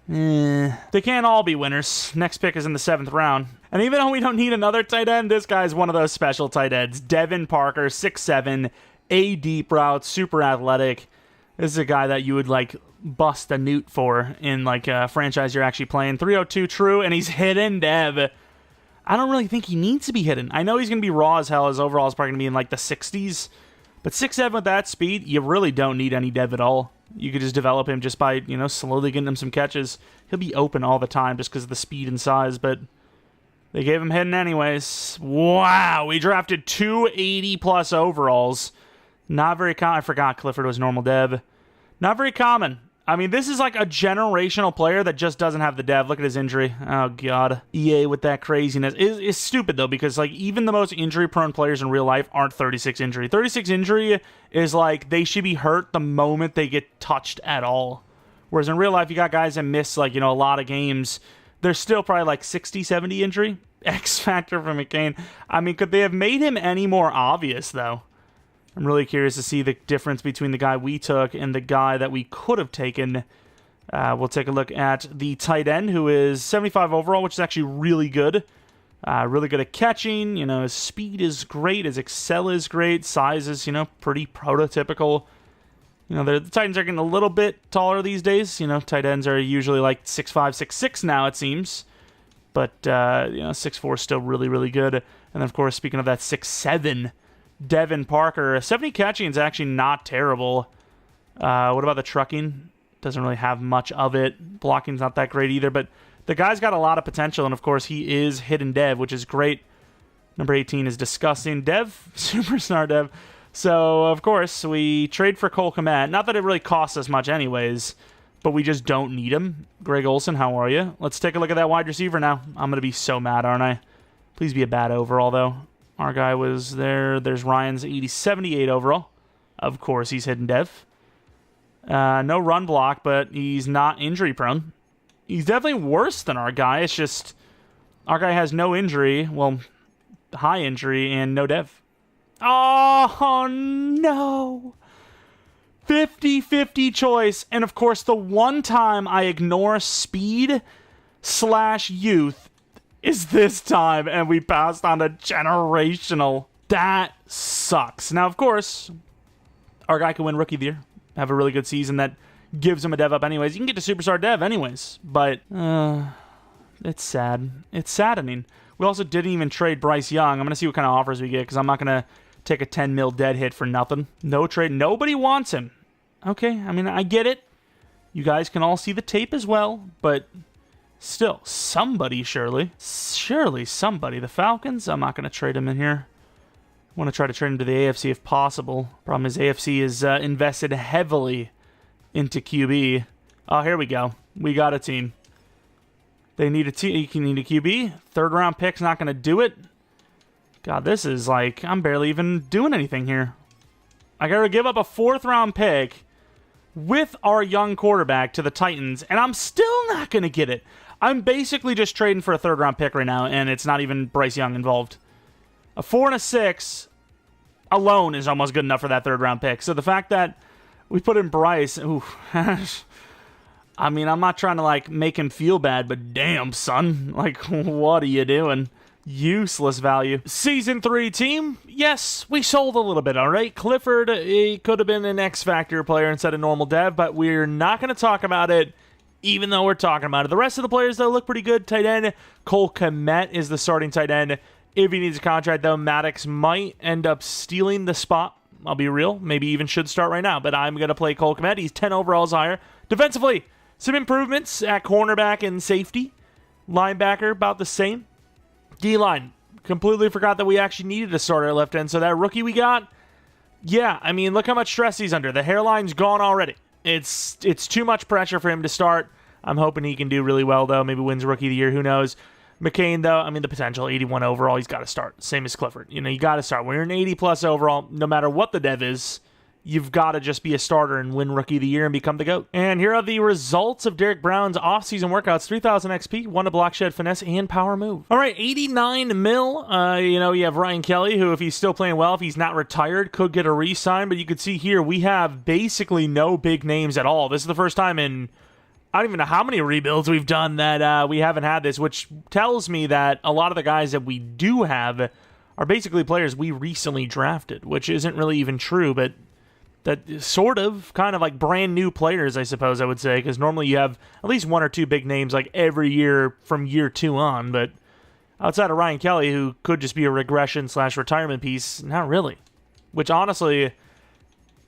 They can't all be winners. Next pick is in the 7th round. And even though we don't need another tight end, this guy's one of those special tight ends. Devin Parker, 6'7", a deep route, super athletic. This is a guy that you would, like, bust a newt for in, like, a franchise you're actually playing. 302 true, and he's hidden dev. I don't really think he needs to be hidden. I know he's going to be raw as hell. His overall is probably going to be in, like, the 60s. But 6'7" with that speed, you really don't need any dev at all. You could just develop him just by, you know, slowly getting him some catches. He'll be open all the time just because of the speed and size, but they gave him hidden anyways. Wow, we drafted 280-plus overalls. Not very common. I forgot Clifford was normal dev. Not very common. I mean, this is like a generational player that just doesn't have the dev. Look at his injury. Oh, God. EA with that craziness. It's stupid, though, because like even the most injury-prone players in real life aren't 36 injury. 36 injury is like they should be hurt the moment they get touched at all. Whereas in real life, you got guys that miss, like, you know, a lot of games. They're still probably like 60, 70 injury. X factor for McCain. I mean, could they have made him any more obvious, though? I'm really curious to see the difference between the guy we took and the guy that we could have taken. We'll take a look at the tight end, who is 75 overall, which is actually really good. Really good at catching. You know, his speed is great. His excel is great. Size is, you know, pretty prototypical. You know, the Titans are getting a little bit taller these days. You know, tight ends are usually like 6'5", 6'6" now, it seems. But, you know, 6'4" is still really, really good. And then, of course, speaking of that 6'7", Devin Parker, 70 catching is actually not terrible. What about the trucking? Doesn't really have much of it. Blocking's not that great either, but the guy's got a lot of potential, and of course he is hidden dev, which is great. Number 18 is disgusting. Dev, superstar dev. So, of course, we trade for Cole Kmet. Not that it really costs us much anyways, but we just don't need him. Greg Olson, how are you? Let's take a look at that wide receiver now. I'm going to be so mad, aren't I? Please be a bad overall, though. Our guy was there. There's Ryan's 78 overall. Of course, he's hidden dev. No run block, but he's not injury prone. He's definitely worse than our guy. It's just our guy has no injury. Well, high injury and no dev. Oh, no. 50-50 choice. And, of course, the one time I ignore speed / youth is this time, and we passed on a generational. That sucks. Now, of course, our guy can win Rookie of the Year, have a really good season that gives him a dev up anyways. You can get to Superstar Dev anyways, but it's sad. It's saddening. We also didn't even trade Bryce Young. I'm going to see what kind of offers we get, because I'm not going to take a 10 mil dead hit for nothing. No trade. Nobody wants him. Okay, I mean, I get it. You guys can all see the tape as well, but still, somebody surely somebody. The Falcons, I'm not going to trade him in here. I want to try to trade him to the AFC if possible. Problem is AFC is invested heavily into QB. Oh, here we go. We got a team. They need a team. You can need a QB. Third round pick's not going to do it. God, this is like, I'm barely even doing anything here. I got to give up a 4th round pick with our young quarterback to the Titans, and I'm still not going to get it. I'm basically just trading for a 3rd round pick right now, and it's not even Bryce Young involved. A 4 and a 6 alone is almost good enough for that 3rd round pick. So the fact that we put in Bryce, ooh, I mean, I'm not trying to like make him feel bad, but damn, son, like, what are you doing? Useless value. Season 3 team, yes, we sold a little bit, all right? Clifford, he could have been an X-Factor player instead of normal dev, but we're not going to talk about it, even though we're talking about it. The rest of the players, though, look pretty good. Tight end, Cole Kmet is the starting tight end. If he needs a contract, though, Maddox might end up stealing the spot. I'll be real. Maybe even should start right now, but I'm going to play Cole Kmet. He's 10 overalls higher. Defensively, some improvements at cornerback and safety. Linebacker, about the same. D-line, completely forgot that we actually needed a starter at left end, so that rookie we got, yeah, I mean, look how much stress he's under. The hairline's gone already. It's too much pressure for him to start. I'm hoping he can do really well, though. Maybe wins Rookie of the Year, who knows. McCain, though, I mean, the potential, 81 overall, he's got to start. Same as Clifford. You know, you got to start. When you're an 80-plus overall, no matter what the dev is, you've got to just be a starter and win Rookie of the Year and become the GOAT. And here are the results of Derek Brown's offseason workouts. 3,000 XP, 1 to block shed, finesse, and power move. All right, 89 mil. You know, you have Ryan Kelly, who, if he's still playing well, if he's not retired, could get a re-sign. But you can see here, we have basically no big names at all. This is the first time in, I don't even know how many rebuilds we've done that we haven't had this, which tells me that a lot of the guys that we do have are basically players we recently drafted, which isn't really even true, but that sort of, kind of like brand new players, I suppose I would say, because normally you have at least 1 or 2 big names like every year from year 2 on, but outside of Ryan Kelly, who could just be a regression/retirement piece, not really. Which honestly,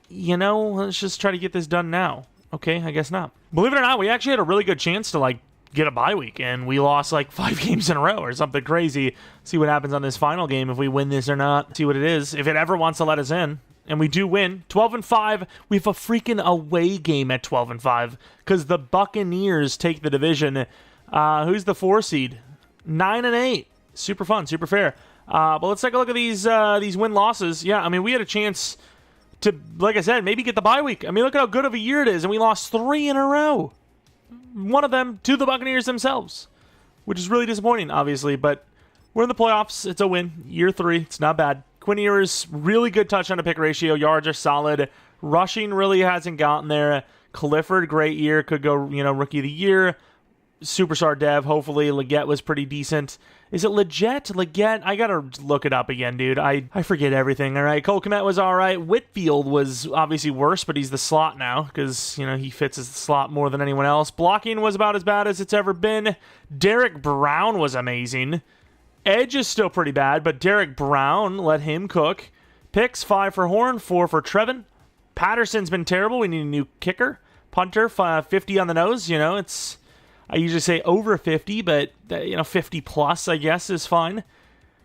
you know, let's just try to get this done now. Okay, I guess not. Believe it or not, we actually had a really good chance to like get a bye week, and we lost like 5 games in a row or something crazy. See what happens on this final game, if we win this or not. See what it is, if it ever wants to let us in. And we do win. 12-5. We have a freaking away game at 12-5 because the Buccaneers take the division. Who's the 4 seed? 9-8. Super fun, super fair. But let's take a look at these win-losses. Yeah, I mean, we had a chance to, like I said, maybe get the bye week. I mean, look at how good of a year it is, and we lost 3 in a row. One of them to the Buccaneers themselves, which is really disappointing, obviously. But we're in the playoffs. It's a win. Year 3. It's not bad. Quinn Ewers, really good touchdown to pick ratio. Yards are solid. Rushing really hasn't gotten there. Clifford, great year. Could go, you know, Rookie of the Year. Superstar dev, hopefully. Leggett was pretty decent. Is it Leggett? Leggett? I gotta look it up again, dude. I forget everything, all right? Cole Kmet was all right. Whitfield was obviously worse, but he's the slot now because, you know, he fits as the slot more than anyone else. Blocking was about as bad as it's ever been. Derek Brown was amazing. Edge is still pretty bad, but Derek Brown, let him cook. Picks, 5 for Horn, 4 for Trevin. Patterson's been terrible. We need a new kicker. Punter, 50 on the nose. You know, it's, I usually say over 50, but, you know, 50 plus, I guess, is fine.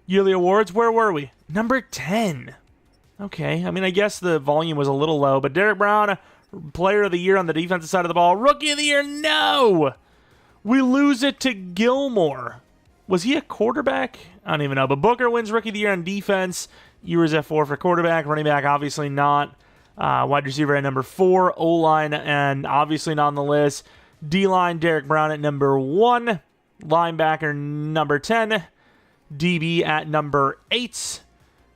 Yearly awards, where were we? Number 10. Okay, I mean, I guess the volume was a little low, but Derek Brown, player of the year on the defensive side of the ball. Rookie of the year, no! We lose it to Gilmore. Was he a quarterback? I don't even know. But Booker wins Rookie of the Year on defense. Ewers at 4 for quarterback. Running back, obviously not. Wide receiver at number 4. O-line, and obviously not on the list. D-line, Derek Brown at number 1. Linebacker, number 10. DB at number 8.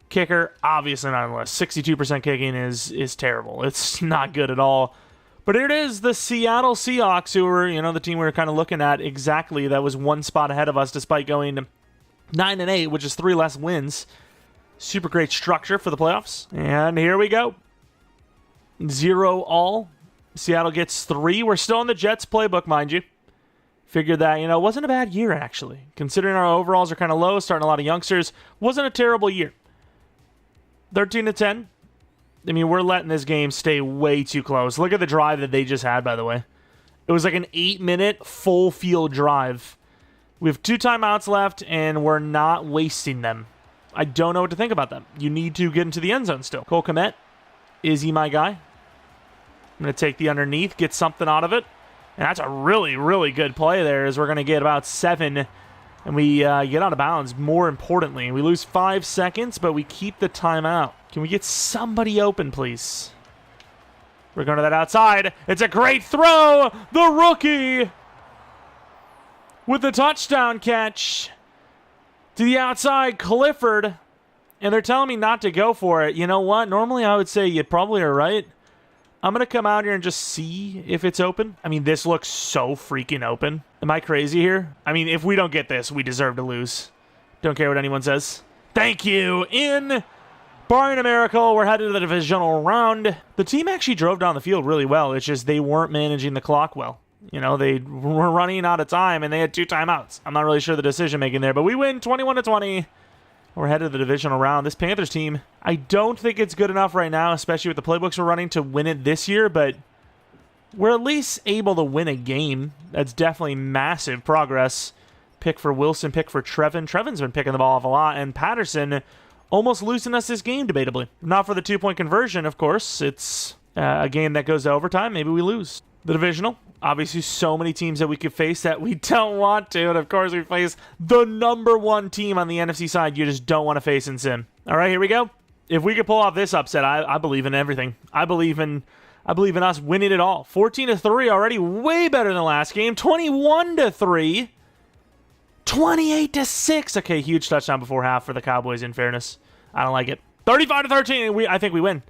Kicker, obviously not on the list. 62% kicking is terrible. It's not good at all. But here it is, the Seattle Seahawks, who were, you know, the team we were kind of looking at exactly. That was 1 spot ahead of us, despite going 9-8, which is 3 less wins. Super great structure for the playoffs. And here we go. 0 all. Seattle gets 3. We're still in the Jets playbook, mind you. Figured that, you know, it wasn't a bad year, actually. Considering our overalls are kind of low, starting a lot of youngsters, wasn't a terrible year. 13-10. I mean, we're letting this game stay way too close. Look at the drive that they just had, by the way. It was like an 8-minute full field drive. We have 2 timeouts left, and we're not wasting them. I don't know what to think about them. You need to get into the end zone still. Cole Kmet, is he my guy? I'm going to take the underneath, get something out of it. And that's a really, really good play there, as we're going to get about 7, and we get out of bounds, more importantly. We lose 5 seconds, but we keep the timeout. Can we get somebody open, please? We're going to that outside. It's a great throw. The rookie with the touchdown catch to the outside, Clifford. And they're telling me not to go for it. You know what? Normally I would say you probably are right. I'm going to come out here and just see if it's open. I mean, this looks so freaking open. Am I crazy here? I mean, if we don't get this, we deserve to lose. Don't care what anyone says. Thank you. In. Barring a miracle, we're headed to the divisional round. The team actually drove down the field really well. It's just they weren't managing the clock well. You know, they were running out of time, and they had 2 timeouts. I'm not really sure the decision-making there, but we win 21-20. We're headed to the divisional round. This Panthers team, I don't think it's good enough right now, especially with the playbooks we're running, to win it this year, but we're at least able to win a game. That's definitely massive progress. Pick for Wilson, pick for Trevin. Trevin's been picking the ball off a lot, and Patterson almost losing us this game, debatably. Not for the 2-point conversion, of course. It's a game that goes to overtime. Maybe we lose. The divisional. Obviously, so many teams that we could face that we don't want to. And, of course, we face the #1 team on the NFC side you just don't want to face in Sim. All right, here we go. If we could pull off this upset, I believe in everything. I believe in us winning it all. 14-3 already. Way better than last game. 21-3. 28-6. Okay, huge touchdown before half for the Cowboys, in fairness. I don't like it. 35-13, I think we win.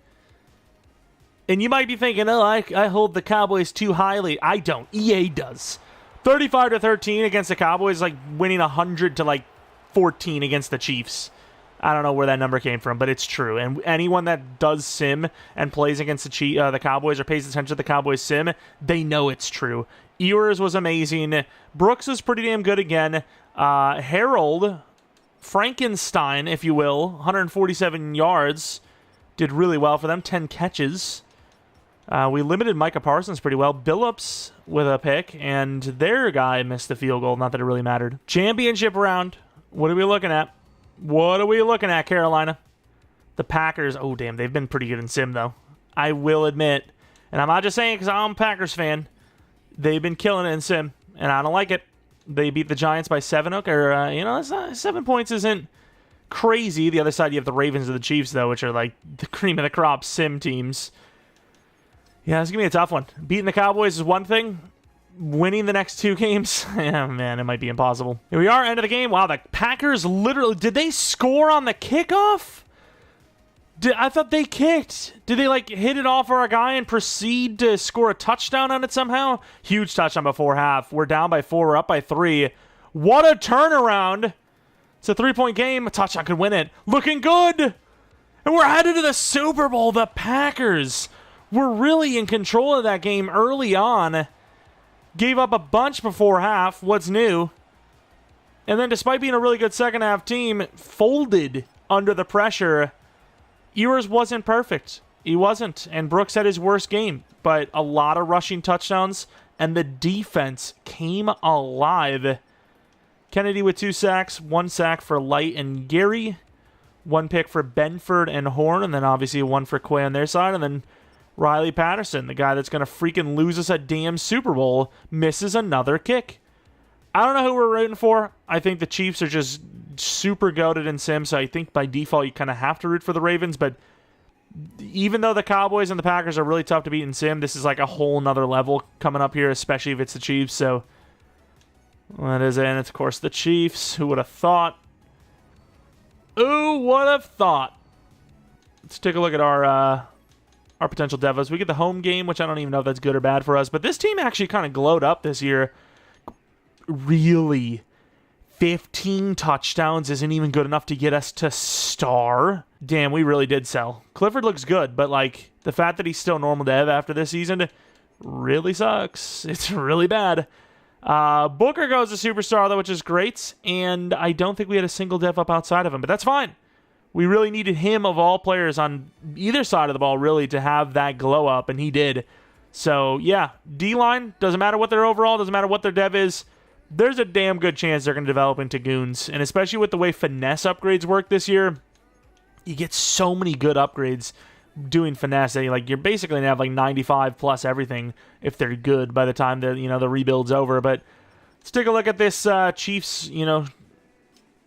And you might be thinking, oh, I hold the Cowboys too highly. I don't. EA does. 35-13 against the Cowboys, like winning 100-14 against the Chiefs. I don't know where that number came from, but it's true. And anyone that does sim and plays against the Cowboys or pays attention to the Cowboys sim, they know it's true. Ewers was amazing. Brooks was pretty damn good again. Harold, Frankenstein, if you will, 147 yards. Did really well for them. 10 catches. We limited Micah Parsons pretty well. Billups with a pick, and their guy missed the field goal. Not that it really mattered. Championship round. What are we looking at? What are we looking at, Carolina? The Packers. Oh, damn. They've been pretty good in sim, though. I will admit. And I'm not just saying it because I'm a Packers fan. They've been killing it in sim, and I don't like it. They beat the Giants by 7. It's not, 7 points isn't crazy. The other side, you have the Ravens and the Chiefs, though, which are like the cream of the crop sim teams. Yeah, it's going to be a tough one. Beating the Cowboys is one thing. Winning the next 2 games, yeah, man, it might be impossible. Here we are, end of the game. Wow, the Packers literally, did they score on the kickoff? I thought they kicked. Did they, hit it off our guy and proceed to score a touchdown on it somehow? Huge touchdown before half. We're down by 4. We're up by 3. What a turnaround. It's a 3-point game. A touchdown could win it. Looking good. And we're headed to the Super Bowl. The Packers were really in control of that game early on. Gave up a bunch before half. What's new? And then despite being a really good second half team, folded under the pressure. Ewers wasn't perfect. He wasn't. And Brooks had his worst game. But a lot of rushing touchdowns. And the defense came alive. Kennedy with 2 sacks. 1 sack for Light and Gary. 1 pick for Benford and Horn. And then obviously 1 for Quay on their side. And then Riley Patterson, the guy that's going to freaking lose us a damn Super Bowl, misses another kick. I don't know who we're rooting for. I think the Chiefs are just super goated in sim, so I think by default you kind of have to root for the Ravens, but even though the Cowboys and the Packers are really tough to beat in sim, this is like a whole nother level coming up here, especially if it's the Chiefs, so that is it. And it's, of course, the Chiefs. Who would have thought? Who would have thought? Let's take a look at our potential devos. We get the home game, which I don't even know if that's good or bad for us, but this team actually kind of glowed up this year. Really? 15 touchdowns isn't even good enough to get us to star? Damn, we really did sell. Clifford looks good, but the fact that he's still normal dev after this season really sucks. It's really bad. Booker goes to superstar, though, which is great, and I don't think we had a single dev up outside of him, but that's fine. We really needed him, of all players on either side of the ball, really, to have that glow up, and he did. So, yeah, D-line, doesn't matter what their overall, doesn't matter what their dev is, there's a damn good chance they're going to develop into goons. And especially with the way finesse upgrades work this year, you get so many good upgrades doing finesse. Like, you're basically going to have like 95 plus everything if they're good by the time the rebuild's over. But let's take a look at this Chiefs,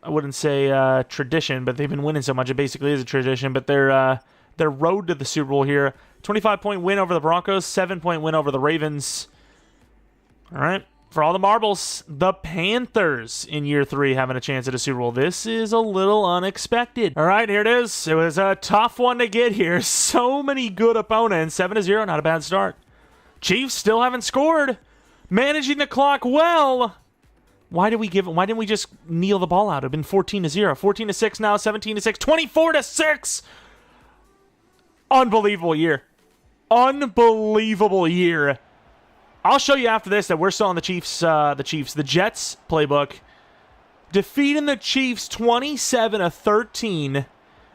I wouldn't say tradition, but they've been winning so much it basically is a tradition. But their road to the Super Bowl here, 25-point win over the Broncos, 7-point win over the Ravens. All right. For all the marbles, the Panthers in year 3 having a chance at a Super Bowl. This is a little unexpected. All right, here it is. It was a tough one to get here. So many good opponents. 7-0, not a bad start. Chiefs still haven't scored. Managing the clock well. Why didn't we just kneel the ball out? It would have been 14-0. 14-6 now, 17-6, 24-6. Unbelievable year. Unbelievable year. I'll show you after this that we're still on the Jets playbook. Defeating the Chiefs 27-13.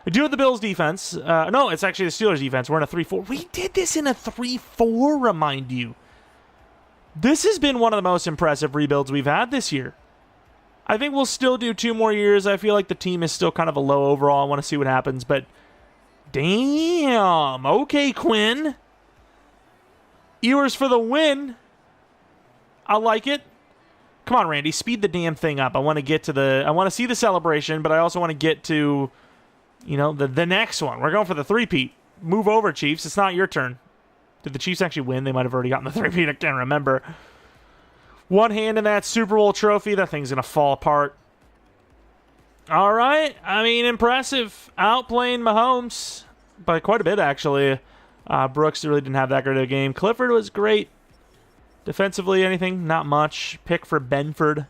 I do have the Bills defense. No, it's actually the Steelers defense. We're in a 3-4. We did this in a 3-4, remind you. This has been one of the most impressive rebuilds we've had this year. I think we'll still do 2 more years. I feel like the team is still kind of a low overall. I want to see what happens, but damn. Okay, Quinn Ewers for the win. I like it. Come on, Randy, speed the damn thing up. I want to see the celebration, but I also want to get to, the next one. We're going for the three-peat. Move over, Chiefs. It's not your turn. Did the Chiefs actually win? They might have already gotten the three-peat. I can't remember. One hand in that Super Bowl trophy. That thing's going to fall apart. All right. I mean, impressive. Outplaying Mahomes by quite a bit, actually. Brooks really didn't have that great of a game. Clifford was great. Defensively, anything? Not much. Pick for Benford.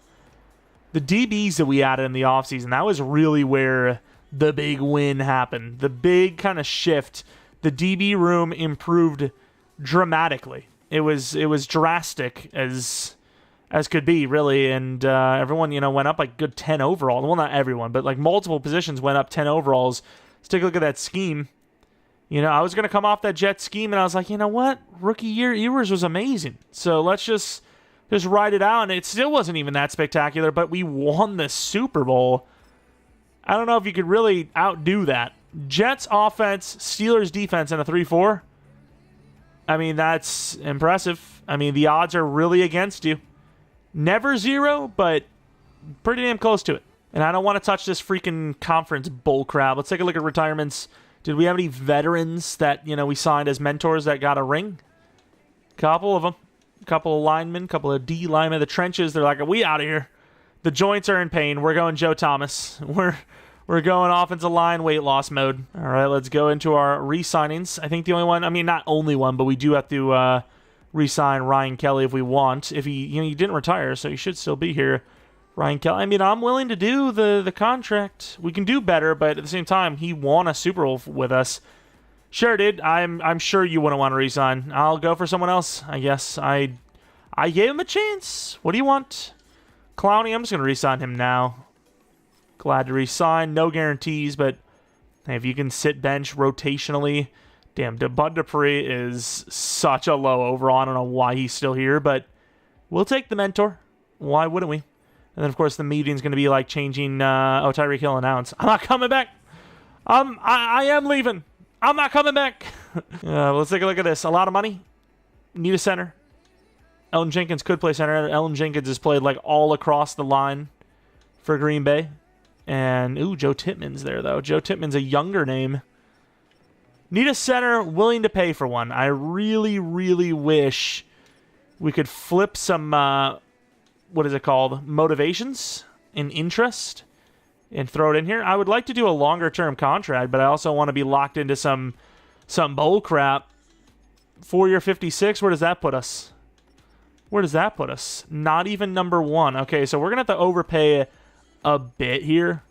The DBs that we added in the offseason, that was really where the big win happened. The big kind of shift. The DB room improved dramatically. It was drastic as could be, really. And everyone, went up like good 10 overall. Well, not everyone, but like multiple positions went up 10 overalls. Let's take a look at that scheme. I was going to come off that Jet scheme, and I was like, you know what? Rookie year Ewers was amazing. So let's just ride it out. And it still wasn't even that spectacular, but we won the Super Bowl. I don't know if you could really outdo that. Jets offense, Steelers defense in a 3-4. I mean, that's impressive. I mean, the odds are really against you. Never 0, but pretty damn close to it. And I don't want to touch this freaking conference bull crap. Let's take a look at retirements. Did we have any veterans that, we signed as mentors that got a ring? Couple of them. Couple of linemen, couple of D linemen. The trenches, they're like, are we out of here? The joints are in pain. We're going Joe Thomas. We're going offensive line weight loss mode. All right, let's go into our re-signings. I think the only one, not only one, but we do have to re-sign Ryan Kelly if we want. If he didn't retire, so he should still be here. Ryan Kelly, I'm willing to do the contract. We can do better, but at the same time, he won a Super Bowl with us. Sure did. I'm sure you wouldn't want to re-sign. I'll go for someone else, I guess. I gave him a chance. What do you want? Clowney, I'm just going to re-sign him now. Glad to re-sign. No guarantees, but hey, if you can sit bench rotationally. Damn, Bud Dupree is such a low overall. I don't know why he's still here, but we'll take the mentor. Why wouldn't we? And then, of course, the meeting's going to be like changing. Tyreek Hill announced, I'm not coming back. I am leaving. I'm not coming back. Let's take a look at this. A lot of money. Need a center. Elton Jenkins could play center. Elton Jenkins has played like all across the line for Green Bay. And, Joe Tittman's there, though. Joe Tittman's a younger name. Need a center, willing to pay for one. I really, really wish we could flip some... what is it called? Motivations and interest and throw it in here. I would like to do a longer term contract, but I also want to be locked into some bull crap. 4-year 56. Where does that put us? Not even number 1. Okay, so we're going to have to overpay a bit here.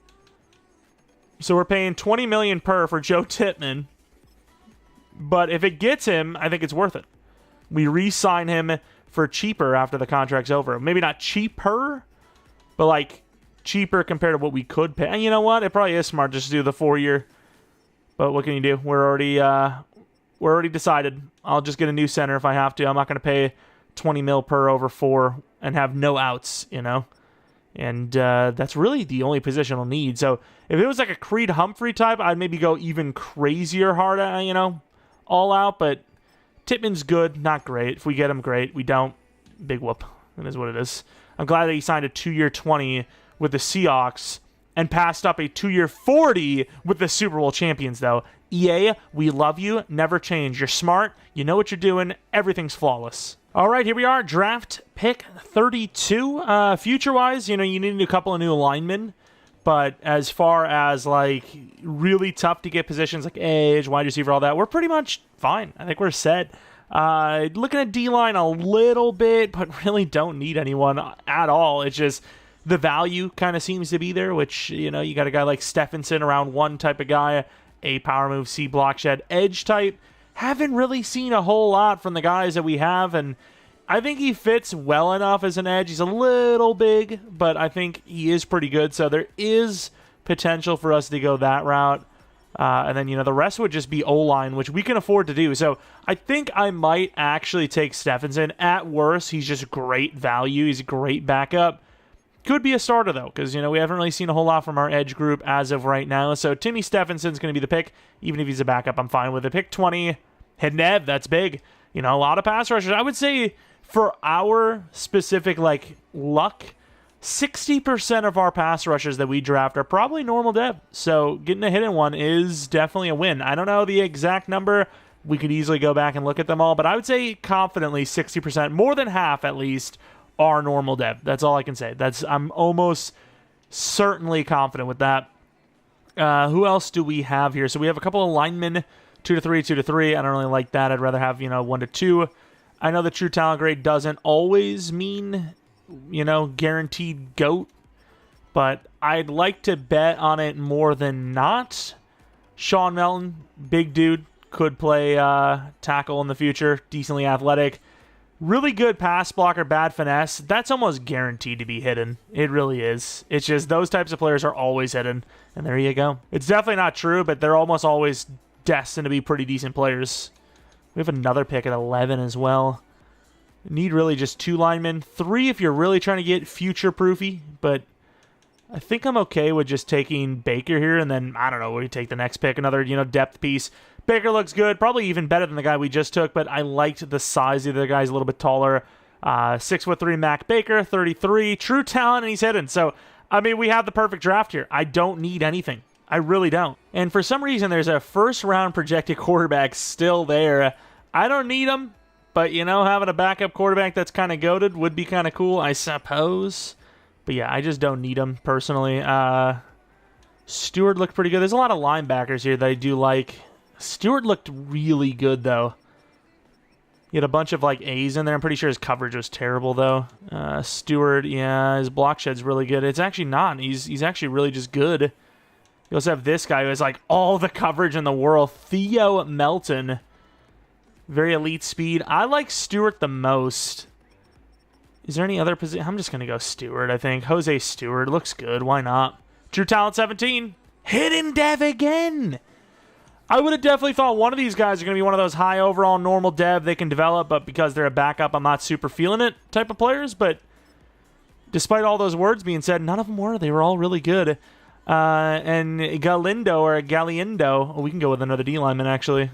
So we're paying $20 million per for Joe Tittman. But if it gets him, I think it's worth it. We re-sign him for cheaper after the contract's over. Maybe not cheaper, but like cheaper compared to what we could pay. And you know what? It probably is smart just to do the 4-year. But what can you do? We're already we're already decided. I'll just get a new center if I have to. I'm not going to pay 20 mil per over 4 and have no outs, you know? And that's really the only position I'll need. So if it was like a Creed Humphrey type, I'd maybe go even crazier hard, you know, all out. But Tippmann's good, not great. If we get him, great. We don't, big whoop. That is what it is. I'm glad that he signed a 2-year 20 with the Seahawks and passed up a 2-year 40 with the Super Bowl champions, though. EA, we love you. Never change. You're smart. You know what you're doing. Everything's flawless. All right, here we are. Draft pick 32. Future-wise, you know, you need a couple of new linemen. But as far as, like, really tough to get positions like edge, wide receiver, all that, we're pretty much fine. I think we're set. Looking at D-line a little bit, but really don't need anyone at all. It's just the value kind of seems to be there, which, you know, you got a guy like Stephenson, around 1 type of guy, A power move, C block shed, edge type. Haven't really seen a whole lot from the guys that we have, and I think he fits well enough as an edge. He's a little big, but I think he is pretty good, so there is potential for us to go that route. And then, you know, the rest would just be O-line, which we can afford to do. So I think I might actually take Stephenson. At worst, he's just great value. He's a great backup. Could be a starter, though, because, you know, we haven't really seen a whole lot from our edge group as of right now. So Timmy Stephenson's going to be the pick. Even if he's a backup, I'm fine with it. Pick 20, hidden Ev, that's big. You know, a lot of pass rushers. I would say for our specific, like, luck, 60% of our pass rushers that we draft are probably normal dev. So getting a hidden one is definitely a win. I don't know the exact number. We could easily go back and look at them all, but I would say confidently 60%, more than half at least, are normal dev. That's all I can say. I'm almost certainly confident with that. Who else do we have here? So we have a couple of linemen, 2 to 3, 2 to 3. I don't really like that. I'd rather have, 1 to 2. I know the true talent grade doesn't always mean, guaranteed GOAT, but I'd like to bet on it more than not. Sean Melton, big dude, could play tackle in the future, decently athletic. Really good pass blocker, bad finesse. That's almost guaranteed to be hidden. It really is. It's just those types of players are always hidden. And there you go. It's definitely not true, but they're almost always destined to be pretty decent players. We have another pick at 11 as well. Need really just 2 linemen. 3 if you're really trying to get future-proofy. But I think I'm okay with just taking Baker here. And then, I don't know, we take the next pick. Another, depth piece. Baker looks good, probably even better than the guy we just took, but I liked the size of the other guy. He's a little bit taller. 6'3" Mac Baker, 33, true talent, and he's hidden. So, I mean, we have the perfect draft here. I don't need anything. I really don't. And for some reason, there's a first-round projected quarterback still there. I don't need him, but, having a backup quarterback that's kind of goated would be kind of cool, I suppose. But, yeah, I just don't need him, personally. Stewart looked pretty good. There's a lot of linebackers here that I do like. Stewart looked really good, though. He had a bunch of, A's in there. I'm pretty sure his coverage was terrible, though. Stewart, yeah, his block shed's really good. It's actually not. He's actually really just good. You also have this guy who has, all the coverage in the world. Theo Melton. Very elite speed. I like Stewart the most. Is there any other position? I'm just going to go Stewart, I think. Jose Stewart. Looks good. Why not? True talent 17. Hidden dev again. I would have definitely thought one of these guys are going to be one of those high overall normal dev they can develop, but because they're a backup, I'm not super feeling it type of players. But despite all those words being said, none of them were. They were all really good. And Galindo, we can go with another D lineman, actually.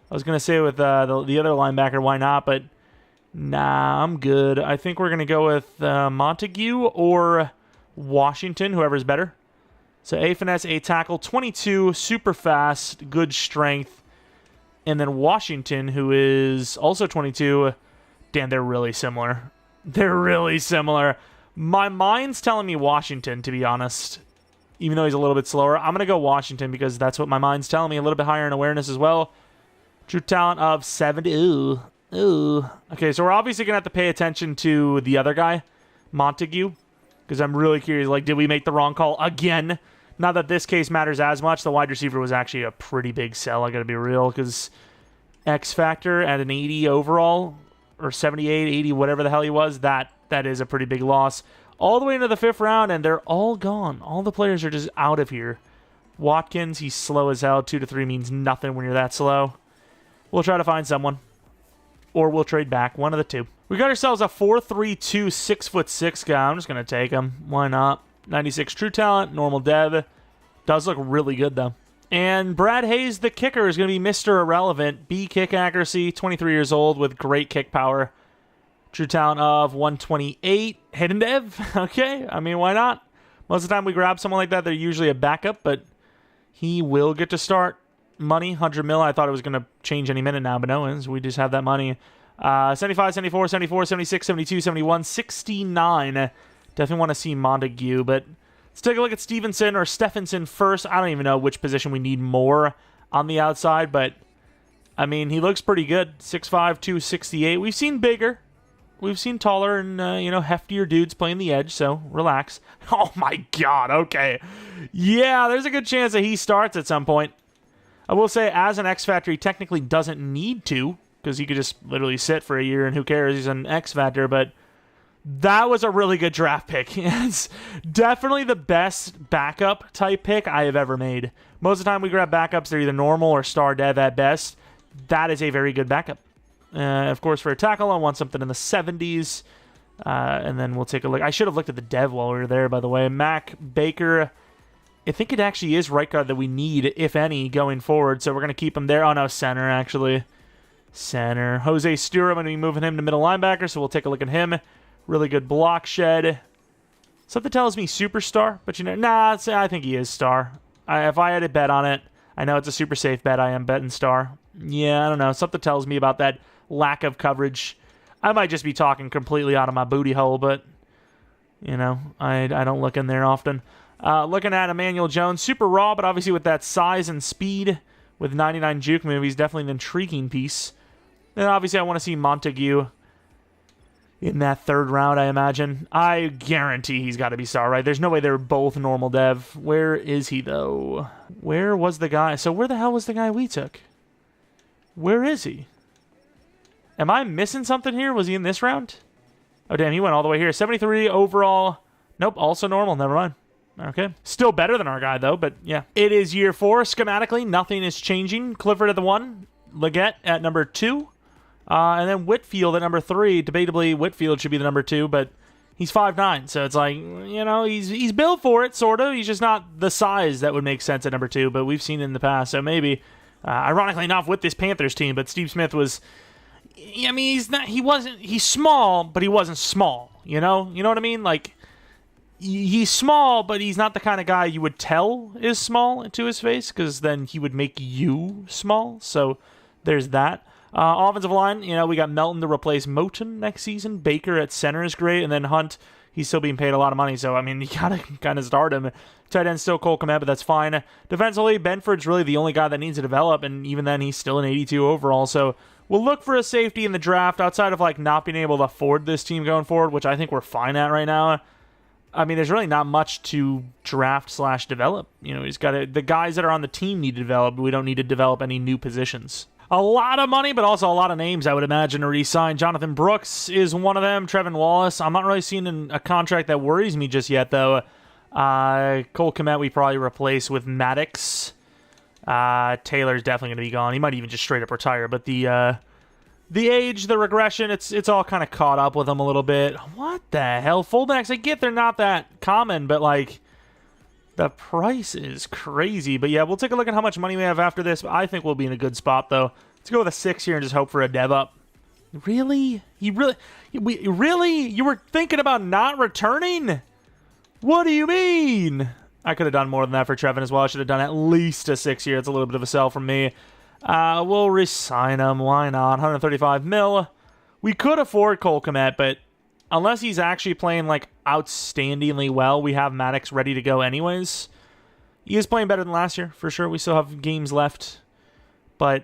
I was going to say with the other linebacker, why not? But nah, I'm good. I think we're going to go with Montague or Washington, whoever's better. So A finesse, A tackle, 22, super fast, good strength. And then Washington, who is also 22. Damn, they're really similar. They're really similar. My mind's telling me Washington, to be honest. Even though he's a little bit slower. I'm going to go Washington because that's what my mind's telling me. A little bit higher in awareness as well. True talent of 70. Ooh. Okay, so we're obviously going to have to pay attention to the other guy, Montague. Because I'm really curious, did we make the wrong call again? Not that this case matters as much. The wide receiver was actually a pretty big sell, I got to be real, because X Factor at an 80 overall, or 78, 80, whatever the hell he was, that is a pretty big loss. All the way into the 5th round, and they're all gone. All the players are just out of here. Watkins, he's slow as hell. 2 to 3 means nothing when you're that slow. We'll try to find someone. Or we'll trade back. One of the two. We got ourselves a 4'3", 6'6" guy. I'm just going to take him. Why not? 96 true talent, normal dev. Does look really good, though. And Brad Hayes, the kicker, is going to be Mr. Irrelevant. B kick accuracy, 23 years old with great kick power. True talent of 128. Hidden dev. Okay, I mean, why not? Most of the time we grab someone like that, they're usually a backup, but he will get to start. Money, 100 mil. I thought it was going to change any minute now, but no, we just have that money. 75, 74, 74, 76, 72, 71, 69. Definitely want to see Montague, but let's take a look at Stevenson or Stephenson first. I don't even know which position we need more on the outside, but I mean, he looks pretty good. 6'5", 268. We've seen bigger. We've seen taller and, heftier dudes playing the edge, so relax. Oh my God, okay. Yeah, there's a good chance that he starts at some point. I will say, as an X Factor, he technically doesn't need to, because he could just literally sit for a year and who cares, he's an X Factor, but that was a really good draft pick. It's definitely the best backup type pick I have ever made. Most of the time we grab backups, they're either normal or star dev at best. That is a very good backup. Of course, for a tackle, I want something in the 70s, and then we'll take a look. I should have looked at the dev while we were there, by the way. Mac Baker, I think it actually is right guard that we need, if any, going forward, so we're going to keep him there. Oh, no, center, actually. Center. Jose Stewart, I'm going to be moving him to middle linebacker, so we'll take a look at him. Really good block shed. Something tells me superstar, but nah, I think he is star. If I had a bet on it, I know it's a super safe bet, I am betting star. Yeah, I don't know. Something tells me about that lack of coverage. I might just be talking completely out of my booty hole, but, I don't look in there often. Looking at Emmanuel Jones, super raw, but obviously with that size and speed, with 99 juke move, he's definitely an intriguing piece. And obviously I want to see Montague in that third round, I imagine. I guarantee he's got to be star, right? There's no way they're both normal dev. Where is he, though? Where was the guy? So where the hell was the guy we took? Where is he? Am I missing something here? Was he in this round? Oh, damn, he went all the way here. 73 overall. Nope, also normal. Never mind. Okay. Still better than our guy, though, but yeah. It is year 4. Schematically, nothing is changing. Clifford at the 1. Leggett at number 2. And then Whitfield at number 3. Debatably, Whitfield should be the number 2, but he's 5'9", so it's like, he's built for it, sort of. He's just not the size that would make sense at number 2, but we've seen it in the past, so maybe, ironically enough, with this Panthers team, but Steve Smith was, he's small, but he wasn't small, You know what I mean? Like, he's small, but he's not the kind of guy you would tell is small to his face, because then he would make you small, so there's that. Offensive line, we got Melton to replace Moton next season. Baker at center is great. And then Hunt, he's still being paid a lot of money. So, I mean, you got to kind of start him. Tight end still Cole Kmet, but that's fine. Defensively, Benford's really the only guy that needs to develop. And even then, he's still an 82 overall. So, we'll look for a safety in the draft outside of, not being able to afford this team going forward, which I think we're fine at right now. I mean, there's really not much to draft/develop. He's got the guys that are on the team need to develop. We don't need to develop any new positions. A lot of money, but also a lot of names, I would imagine, to re-sign. Jonathan Brooks is one of them. Trevin Wallace. I'm not really seeing a contract that worries me just yet, though. Cole Kmet we probably replace with Maddox. Taylor's definitely going to be gone. He might even just straight up retire. But the age, the regression, it's all kind of caught up with him a little bit. What the hell? Fullbacks, I get they're not that common, but, the price is crazy. But yeah, we'll take a look at how much money we have after this. I think we'll be in a good spot, though. Let's go with a 6 here and just hope for a dev up. Really? You were thinking about not returning? What do you mean? I could have done more than that for Trevin as well. I should have done at least a 6 here. It's a little bit of a sell from me. We'll resign him. Why not? 135 mil. We could afford Cole Kmet, but unless he's actually playing, outstandingly well, we have Maddox ready to go anyways. He is playing better than last year, for sure. We still have games left. But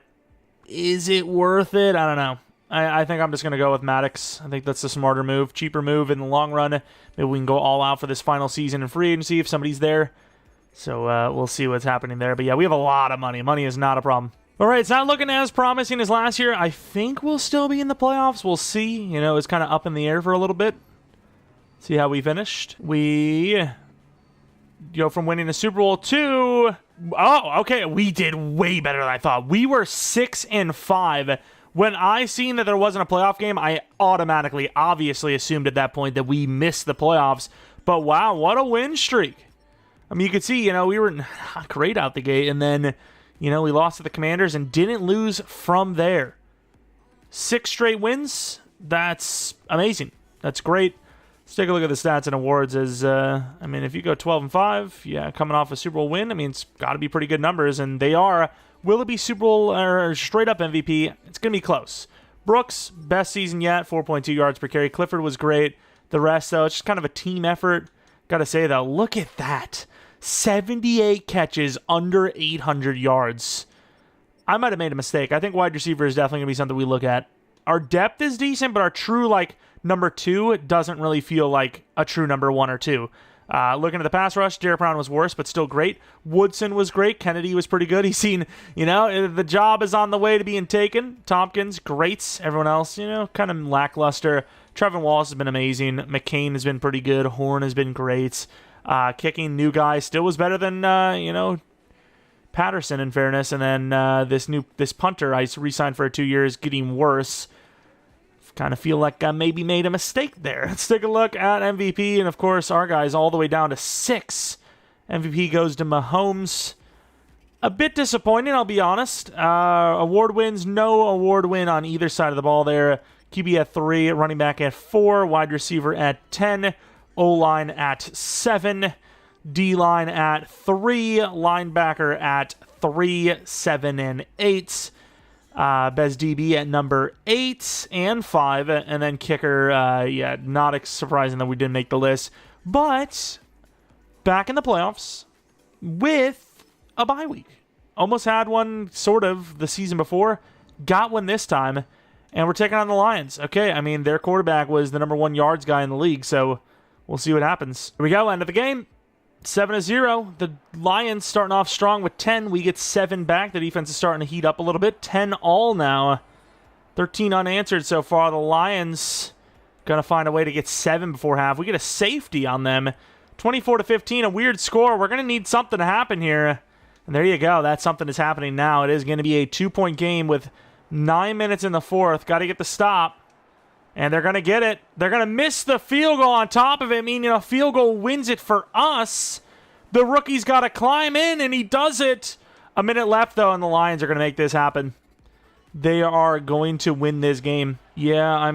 is it worth it? I don't know. I think I'm just going to go with Maddox. I think that's the smarter move. Cheaper move in the long run. Maybe we can go all out for this final season in free agency if somebody's there. So we'll see what's happening there. But yeah, we have a lot of money. Money is not a problem. All right, it's not looking as promising as last year. I think we'll still be in the playoffs. We'll see. It's kind of up in the air for a little bit. See how we finished. We go from winning a Super Bowl to Oh, okay. We did way better than I thought. We were 6-5. When I seen that there wasn't a playoff game, I automatically, obviously assumed at that point that we missed the playoffs. But wow, what a win streak. I mean, you could see, we were not great out the gate, and then, we lost to the Commanders and didn't lose from there. 6 straight wins. That's amazing. That's great. Let's take a look at the stats and awards. If you go 12-5, yeah, coming off a Super Bowl win, it's got to be pretty good numbers, and they are. Will it be Super Bowl or straight up MVP? It's going to be close. Brooks, best season yet, 4.2 yards per carry. Clifford was great. The rest, though, it's just kind of a team effort. Got to say, though, look at that. 78 catches under 800 yards. I might have made a mistake. I think wide receiver is definitely going to be something we look at. Our depth is decent, but our true, number 2 doesn't really feel like a true number 1 or 2. Looking at the pass rush, Derek Brown was worse, but still great. Woodson was great. Kennedy was pretty good. He's seen, the job is on the way to being taken. Tompkins, great. Everyone else, kind of lackluster. Trevin Wallace has been amazing. McCain has been pretty good. Horn has been great. Kicking, new guy, still was better than, Patterson, in fairness. And then this punter I re-signed for 2 years, getting worse. Kind of feel like I maybe made a mistake there. Let's take a look at MVP, and of course, our guys all the way down to 6. MVP goes to Mahomes. A bit disappointing, I'll be honest. Award wins, no award win on either side of the ball there. QB at 3, running back at 4, wide receiver at 10, O-line at 7, D-line at 3, linebacker at 3, 7, and 8. Bez DB at number 8 and 5, and then kicker, not surprising that we didn't make the list, but back in the playoffs with a bye week. Almost had one sort of the season before, got one this time, and we're taking on the Lions. Okay, their quarterback was the number 1 yards guy in the league, so we'll see what happens. Here we go, end of the game. 7-0. The Lions starting off strong with 10. We get 7 back. The defense is starting to heat up a little bit. 10 all now. 13 unanswered so far. The Lions going to find a way to get 7 before half. We get a safety on them. 24-15, a weird score. We're going to need something to happen here. And there you go. That something is happening now. It is going to be a 2-point game with 9 minutes in the fourth. Got to get the stop. And they're going to get it. They're going to miss the field goal on top of it, meaning a field goal wins it for us. The rookie's got to climb in, and he does it. A minute left, though, and the Lions are going to make this happen. They are going to win this game. Yeah,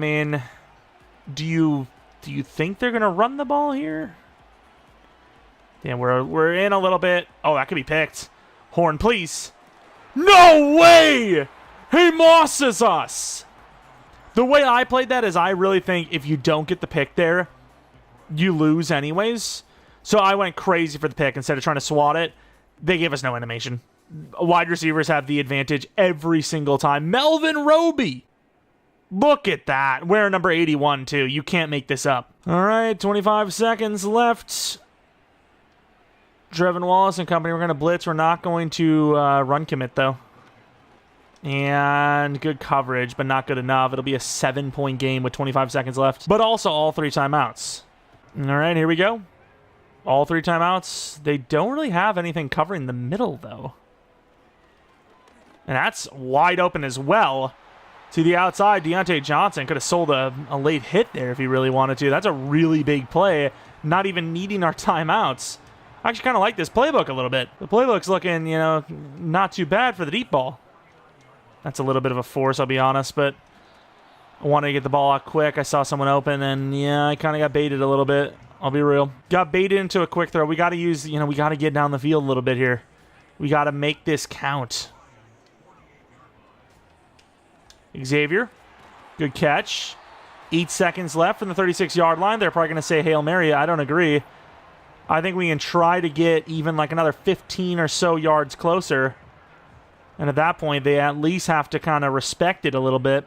do you think they're going to run the ball here? Yeah, we're in a little bit. Oh, that could be picked. Horn, please. No way! He mosses us. The way I played that is I really think if you don't get the pick there, you lose anyways. So I went crazy for the pick instead of trying to swat it. They gave us no animation. Wide receivers have the advantage every single time. Melvin Roby. Look at that. Wearing number 81 too. You can't make this up. All right, 25 seconds left. Trevin Wallace and company, we're going to blitz. We're not going to run commit though. And good coverage, but not good enough. It'll be a 7-point game with 25 seconds left. But also all 3 timeouts. All right, here we go. All 3 timeouts. They don't really have anything covering the middle, though. And that's wide open as well. To the outside, Deontay Johnson could have sold a late hit there if he really wanted to. That's a really big play, not even needing our timeouts. I actually kind of like this playbook a little bit. The playbook's looking, not too bad for the deep ball. That's a little bit of a force, I'll be honest, but I wanted to get the ball out quick. I saw someone open, and I kind of got baited a little bit. I'll be real. Got baited into a quick throw. We got to use, we got to get down the field a little bit here. We got to make this count. Xavier, good catch. 8 seconds left from the 36-yard line. They're probably going to say Hail Mary. I don't agree. I think we can try to get even another 15 or so yards closer. And at that point, they at least have to kind of respect it a little bit.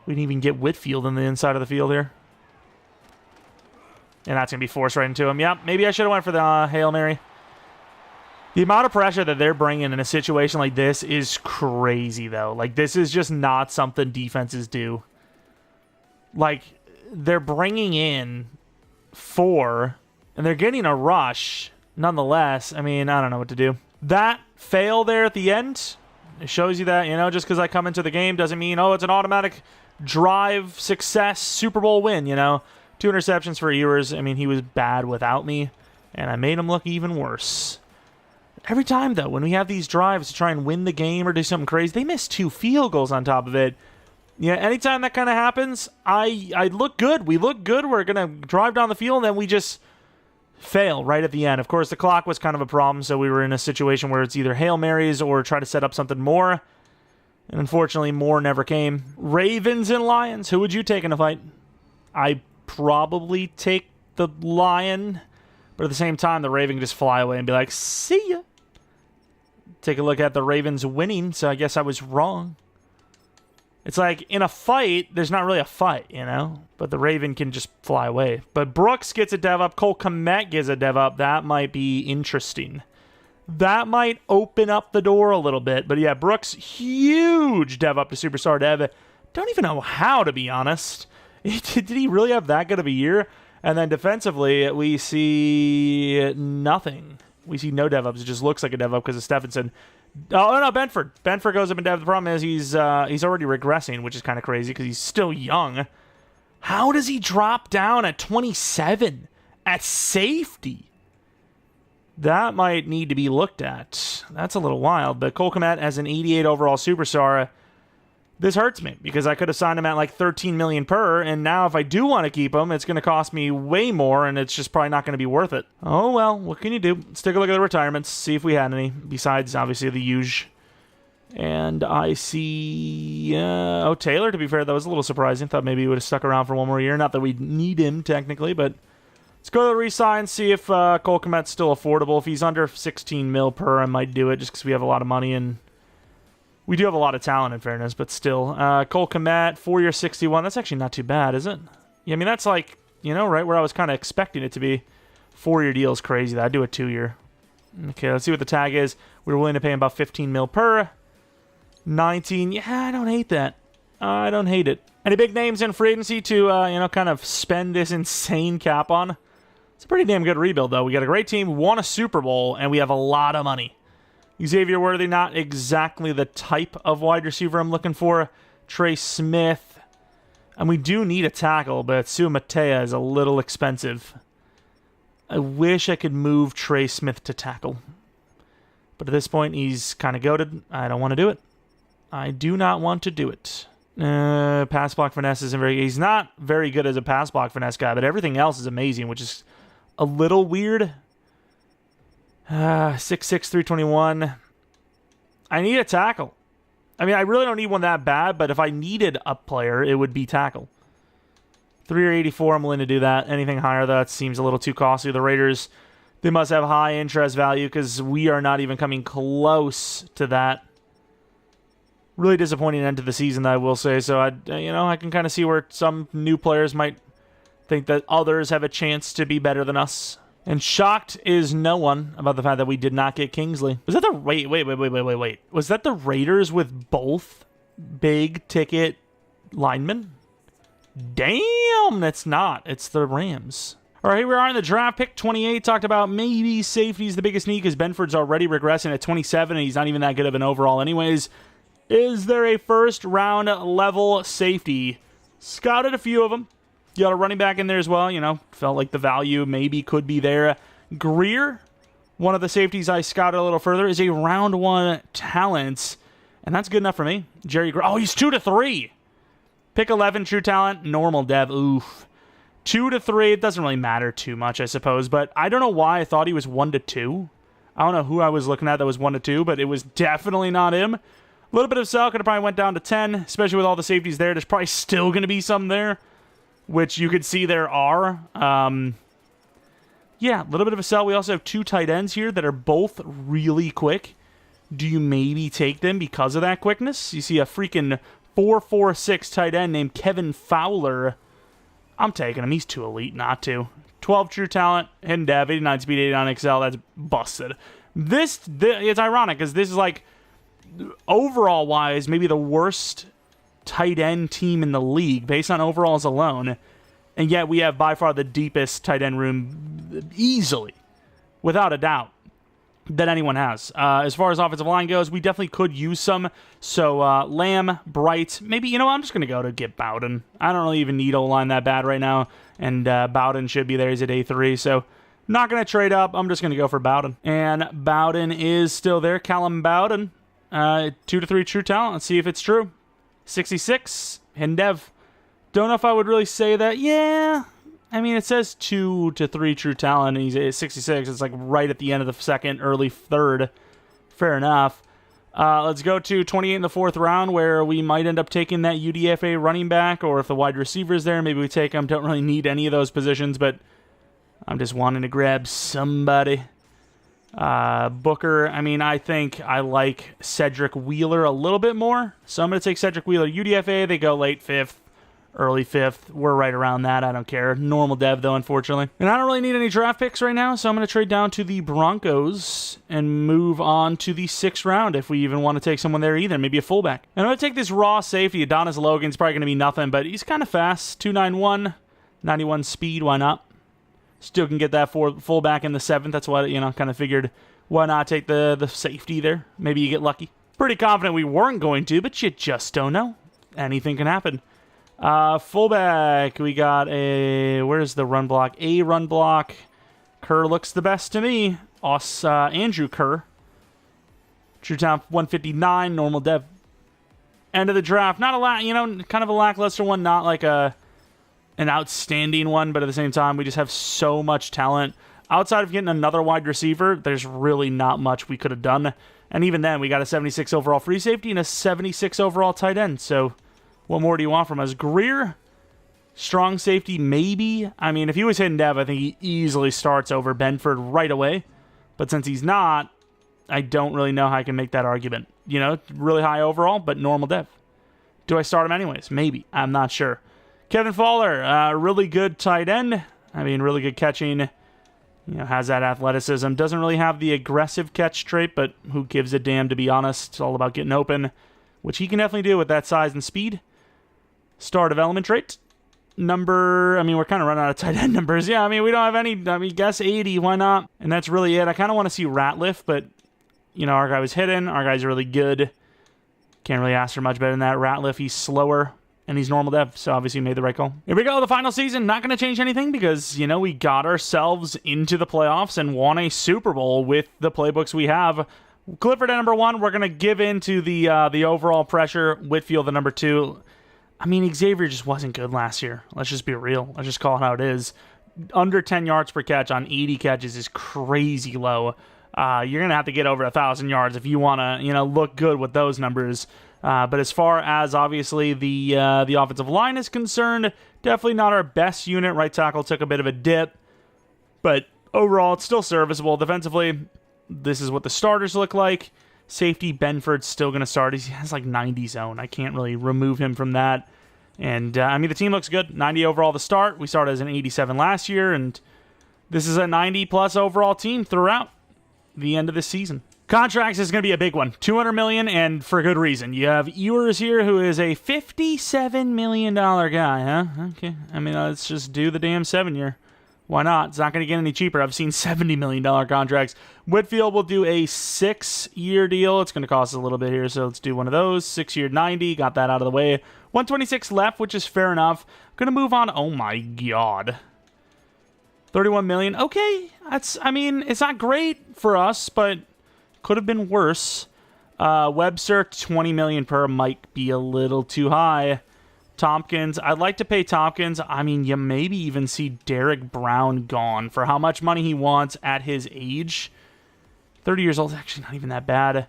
We didn't even get Whitfield on the inside of the field here. And that's going to be forced right into him. Yep, maybe I should have went for the Hail Mary. The amount of pressure that they're bringing in a situation like this is crazy, though. This is just not something defenses do. They're bringing in 4, and they're getting a rush. nonetheless, I mean, I don't know what to do. That fail there at the end, it shows you that, you know, just because I come into the game doesn't mean, oh, it's an automatic drive, success, Super Bowl win, you know. 2 interceptions for Ewers. I mean, he was bad without me, and I made him look even worse. Every time, though, when we have these drives to try and win the game or do something crazy, they miss 2 field goals on top of it. Yeah, anytime that kind of happens, I look good. We look good. We're going to drive down the field, and then we just fail right at the end. Of course, the clock was kind of a problem, so we were in a situation where it's either Hail Marys or try to set up something more. And unfortunately, more never came. Ravens and Lions. Who would you take in a fight? I probably take the Lion, but at the same time, the Raven can just fly away and be like, see ya. Take a look at the Ravens winning, so I guess I was wrong. It's like, in a fight, there's not really a fight, you know? But the Raven can just fly away. But Brooks gets a dev up. Cole Kmet gets a dev up. That might be interesting. That might open up the door a little bit. But yeah, Brooks, huge dev up to Superstar Dev. Don't even know how, to be honest. Did he really have that good of a year? And then defensively, we see nothing. We see no dev ups. It just looks like a dev up because of Stephenson. Oh, no, Benford. Benford goes up in dev. The problem is he's already regressing, which is kind of crazy because he's still young. How does he drop down at 27 at safety? That might need to be looked at. That's a little wild. But Cole Kmet as an 88 overall superstar, this hurts me because I could have signed him at like 13 million per, and now if I do want to keep him, it's going to cost me way more, and it's just probably not going to be worth it. Oh well, what can you do? Let's take a look at the retirements, see if we had any, besides obviously the huge. And I see, Taylor, to be fair, that was a little surprising. Thought maybe he would have stuck around for one more year. Not that we need him technically, but let's go to the re-sign, see if Cole Kmet's still affordable. If he's under 16 mil per, I might do it just because we have a lot of money and we do have a lot of talent, in fairness, but still. Cole Kmet, 4-year 61. That's actually not too bad, is it? Yeah, I mean, that's like, you know, right where I was kind of expecting it to be. 4-year deal is crazy. I'd do a 2-year. Okay, let's see what the tag is. We were willing to pay him about 15 mil per. 19. Yeah, I don't hate that. I don't hate it. Any big names in free agency to, you know, kind of spend this insane cap on? It's a pretty damn good rebuild, though. We got a great team, won a Super Bowl, and we have a lot of money. Xavier Worthy, not exactly the type of wide receiver I'm looking for. Trey Smith. And we do need a tackle, but Sue Matea is a little expensive. I wish I could move Trey Smith to tackle. But at this point, he's kind of goated. I don't want to do it. I do not want to do it. Pass block finesse isn't very... He's not very good as a pass block finesse guy, but everything else is amazing, which is a little weird. 6'6", 321. I need a tackle. I mean, I really don't need one that bad, but if I needed a player, it would be tackle. 3 or 84, I'm willing to do that. Anything higher, that seems a little too costly. The Raiders, they must have high interest value because we are not even coming close to that. Really disappointing end to the season, I will say. So, I can kind of see where some new players might think that others have a chance to be better than us. And shocked is no one about the fact that we did not get Kingsley. Was that the... Wait. Was that the Raiders with both big ticket linemen? Damn, that's not. It's the Rams. All right, here we are in the draft pick 28. Talked about maybe safety's the biggest need because Benford's already regressing at 27, and he's not even that good of an overall anyways. Is there a first-round level safety? Scouted a few of them. You got a running back in there as well, you know. Felt like the value maybe could be there. Greer, one of the safeties I scouted a little further, is a round 1 talent. And that's good enough for me. Jerry Greer. Oh, he's 2 to 3. Pick 11, true talent, normal dev. Oof. 2 to 3, it doesn't really matter too much, I suppose. But I don't know why I thought he was 1 to 2. I don't know who I was looking at that was 1 to 2, but it was definitely not him. A little bit of sell, could have probably went down to 10, especially with all the safeties there. There's probably still going to be some there, which you could see there are. Yeah, a little bit of a sell. We also have 2 tight ends here that are both really quick. Do you maybe take them because of that quickness? You see a freaking 4.46 tight end named Kevin Fowler. I'm taking him. He's too elite not to. 12 true talent, hidden dev, 89 speed, 89 XL. That's busted. This it's ironic because this is like, overall wise, maybe the worst tight end team in the league based on overalls alone, and yet we have by far the deepest tight end room easily without a doubt, that anyone has. As far as offensive line goes, we definitely could use some. So Lamb, Bright, maybe, I'm just going to go to get Bowden. I don't really even need O-line that bad right now, and Bowden should be there. He's at A3, so not going to trade up. I'm just going to go for Bowden. And Bowden is still there. Callum Bowden, 2 to 3 true talent. Let's see if it's true. 66, hidden dev. Don't know if I would really say that. Yeah, I mean, it says 2 to 3 true talent, and he's at 66. It's like right at the end of the second, early third. Fair enough. Let's go to 28 in the 4th round, where we might end up taking that UDFA running back, or if the wide receiver's there, maybe we take him. Don't really need any of those positions, but I'm just wanting to grab somebody. Booker, I mean, I think I like Cedric Wheeler a little bit more, so I'm going to take Cedric Wheeler. UDFA, they go late 5th, early 5th. We're right around that. I don't care. Normal dev, though, unfortunately. And I don't really need any draft picks right now, so I'm going to trade down to the Broncos and move on to the 6th round if we even want to take someone there either. Maybe a fullback. And I'm going to take this raw safety. Adonis Logan's probably going to be nothing, but he's kind of fast. 291, 91 speed. Why not? Still can get that fullback in the 7th. That's what, kind of figured. Why not take the safety there? Maybe you get lucky. Pretty confident we weren't going to, but you just don't know. Anything can happen. Fullback, we got where's the run block? A run block. Kerr looks the best to me. Andrew Kerr. True talent 159, normal dev. End of the draft. Not a kind of a lackluster one, not like an outstanding one, but at the same time, we just have so much talent. Outside of getting another wide receiver, there's really not much we could have done. And even then, we got a 76 overall free safety and a 76 overall tight end. So what more do you want from us? Greer, strong safety, maybe. I mean, if he was hidden dev, I think he easily starts over Benford right away. But since he's not, I don't really know how I can make that argument. Really high overall, but normal dev. Do I start him anyways? Maybe. I'm not sure. Kevin Fowler, really good tight end. I mean, really good catching. Has that athleticism. Doesn't really have the aggressive catch trait, but who gives a damn, to be honest. It's all about getting open, which he can definitely do with that size and speed. Star development trait. We're kind of running out of tight end numbers. Yeah, we don't have any. Guess 80. Why not? And that's really it. I kind of want to see Ratliff, but, our guy was hidden. Our guy's really good. Can't really ask for much better than that. Ratliff, he's slower. And he's normal dev, so obviously made the right call. Here we go, the final season. Not going to change anything because, we got ourselves into the playoffs and won a Super Bowl with the playbooks we have. Clifford at number 1. We're going to give in to the overall pressure. Whitfield at number 2. Xavier just wasn't good last year. Let's just be real. Let's just call it how it is. Under 10 yards per catch on 80 catches is crazy low. You're going to have to get over 1,000 yards if you want to, look good with those numbers. But as far as, obviously, the offensive line is concerned, definitely not our best unit. Right tackle took a bit of a dip. But overall, it's still serviceable. Defensively, this is what the starters look like. Safety, Benford's still going to start. He has like 90 zone. I can't really remove him from that. And, the team looks good. 90 overall to start. We started as an 87 last year, and this is a 90-plus overall team throughout the end of the season. Contracts is going to be a big one. $200 million, and for good reason. You have Ewers here, who is a $57 million guy, huh? Okay. Let's just do the damn 7-year. Why not? It's not going to get any cheaper. I've seen $70 million contracts. Whitfield will do a 6-year deal. It's going to cost us a little bit here, so let's do one of those. 6-year 90. Got that out of the way. 126 left, which is fair enough. Going to move on. Oh, my God. $31 million. Okay. It's not great for us, but could have been worse. Webster, $20 million per might be a little too high. Tompkins, I'd like to pay Tompkins. You maybe even see Derek Brown gone for how much money he wants at his age. 30 years old is actually not even that bad.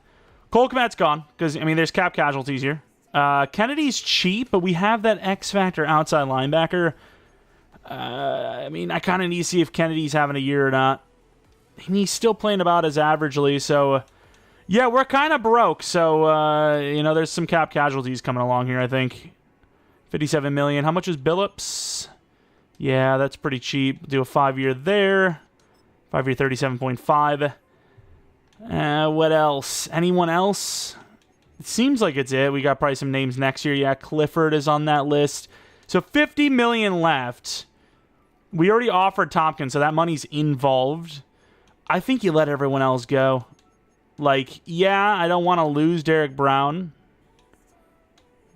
Cole Kmet's gone because, there's cap casualties here. Kennedy's cheap, but we have that X Factor outside linebacker. I kind of need to see if Kennedy's having a year or not. He's still playing about as averagely, so yeah, we're kind of broke. So, there's some cap casualties coming along here, I think. $57 million. How much is Billups? Yeah, that's pretty cheap. Do a 5-year there. 5-year 37.5. What else? Anyone else? It seems like it's it. We got probably some names next year. Yeah, Clifford is on that list. So $50 million left. We already offered Tompkins, so that money's involved. I think you let everyone else go. Like, yeah, I don't want to lose Derek Brown.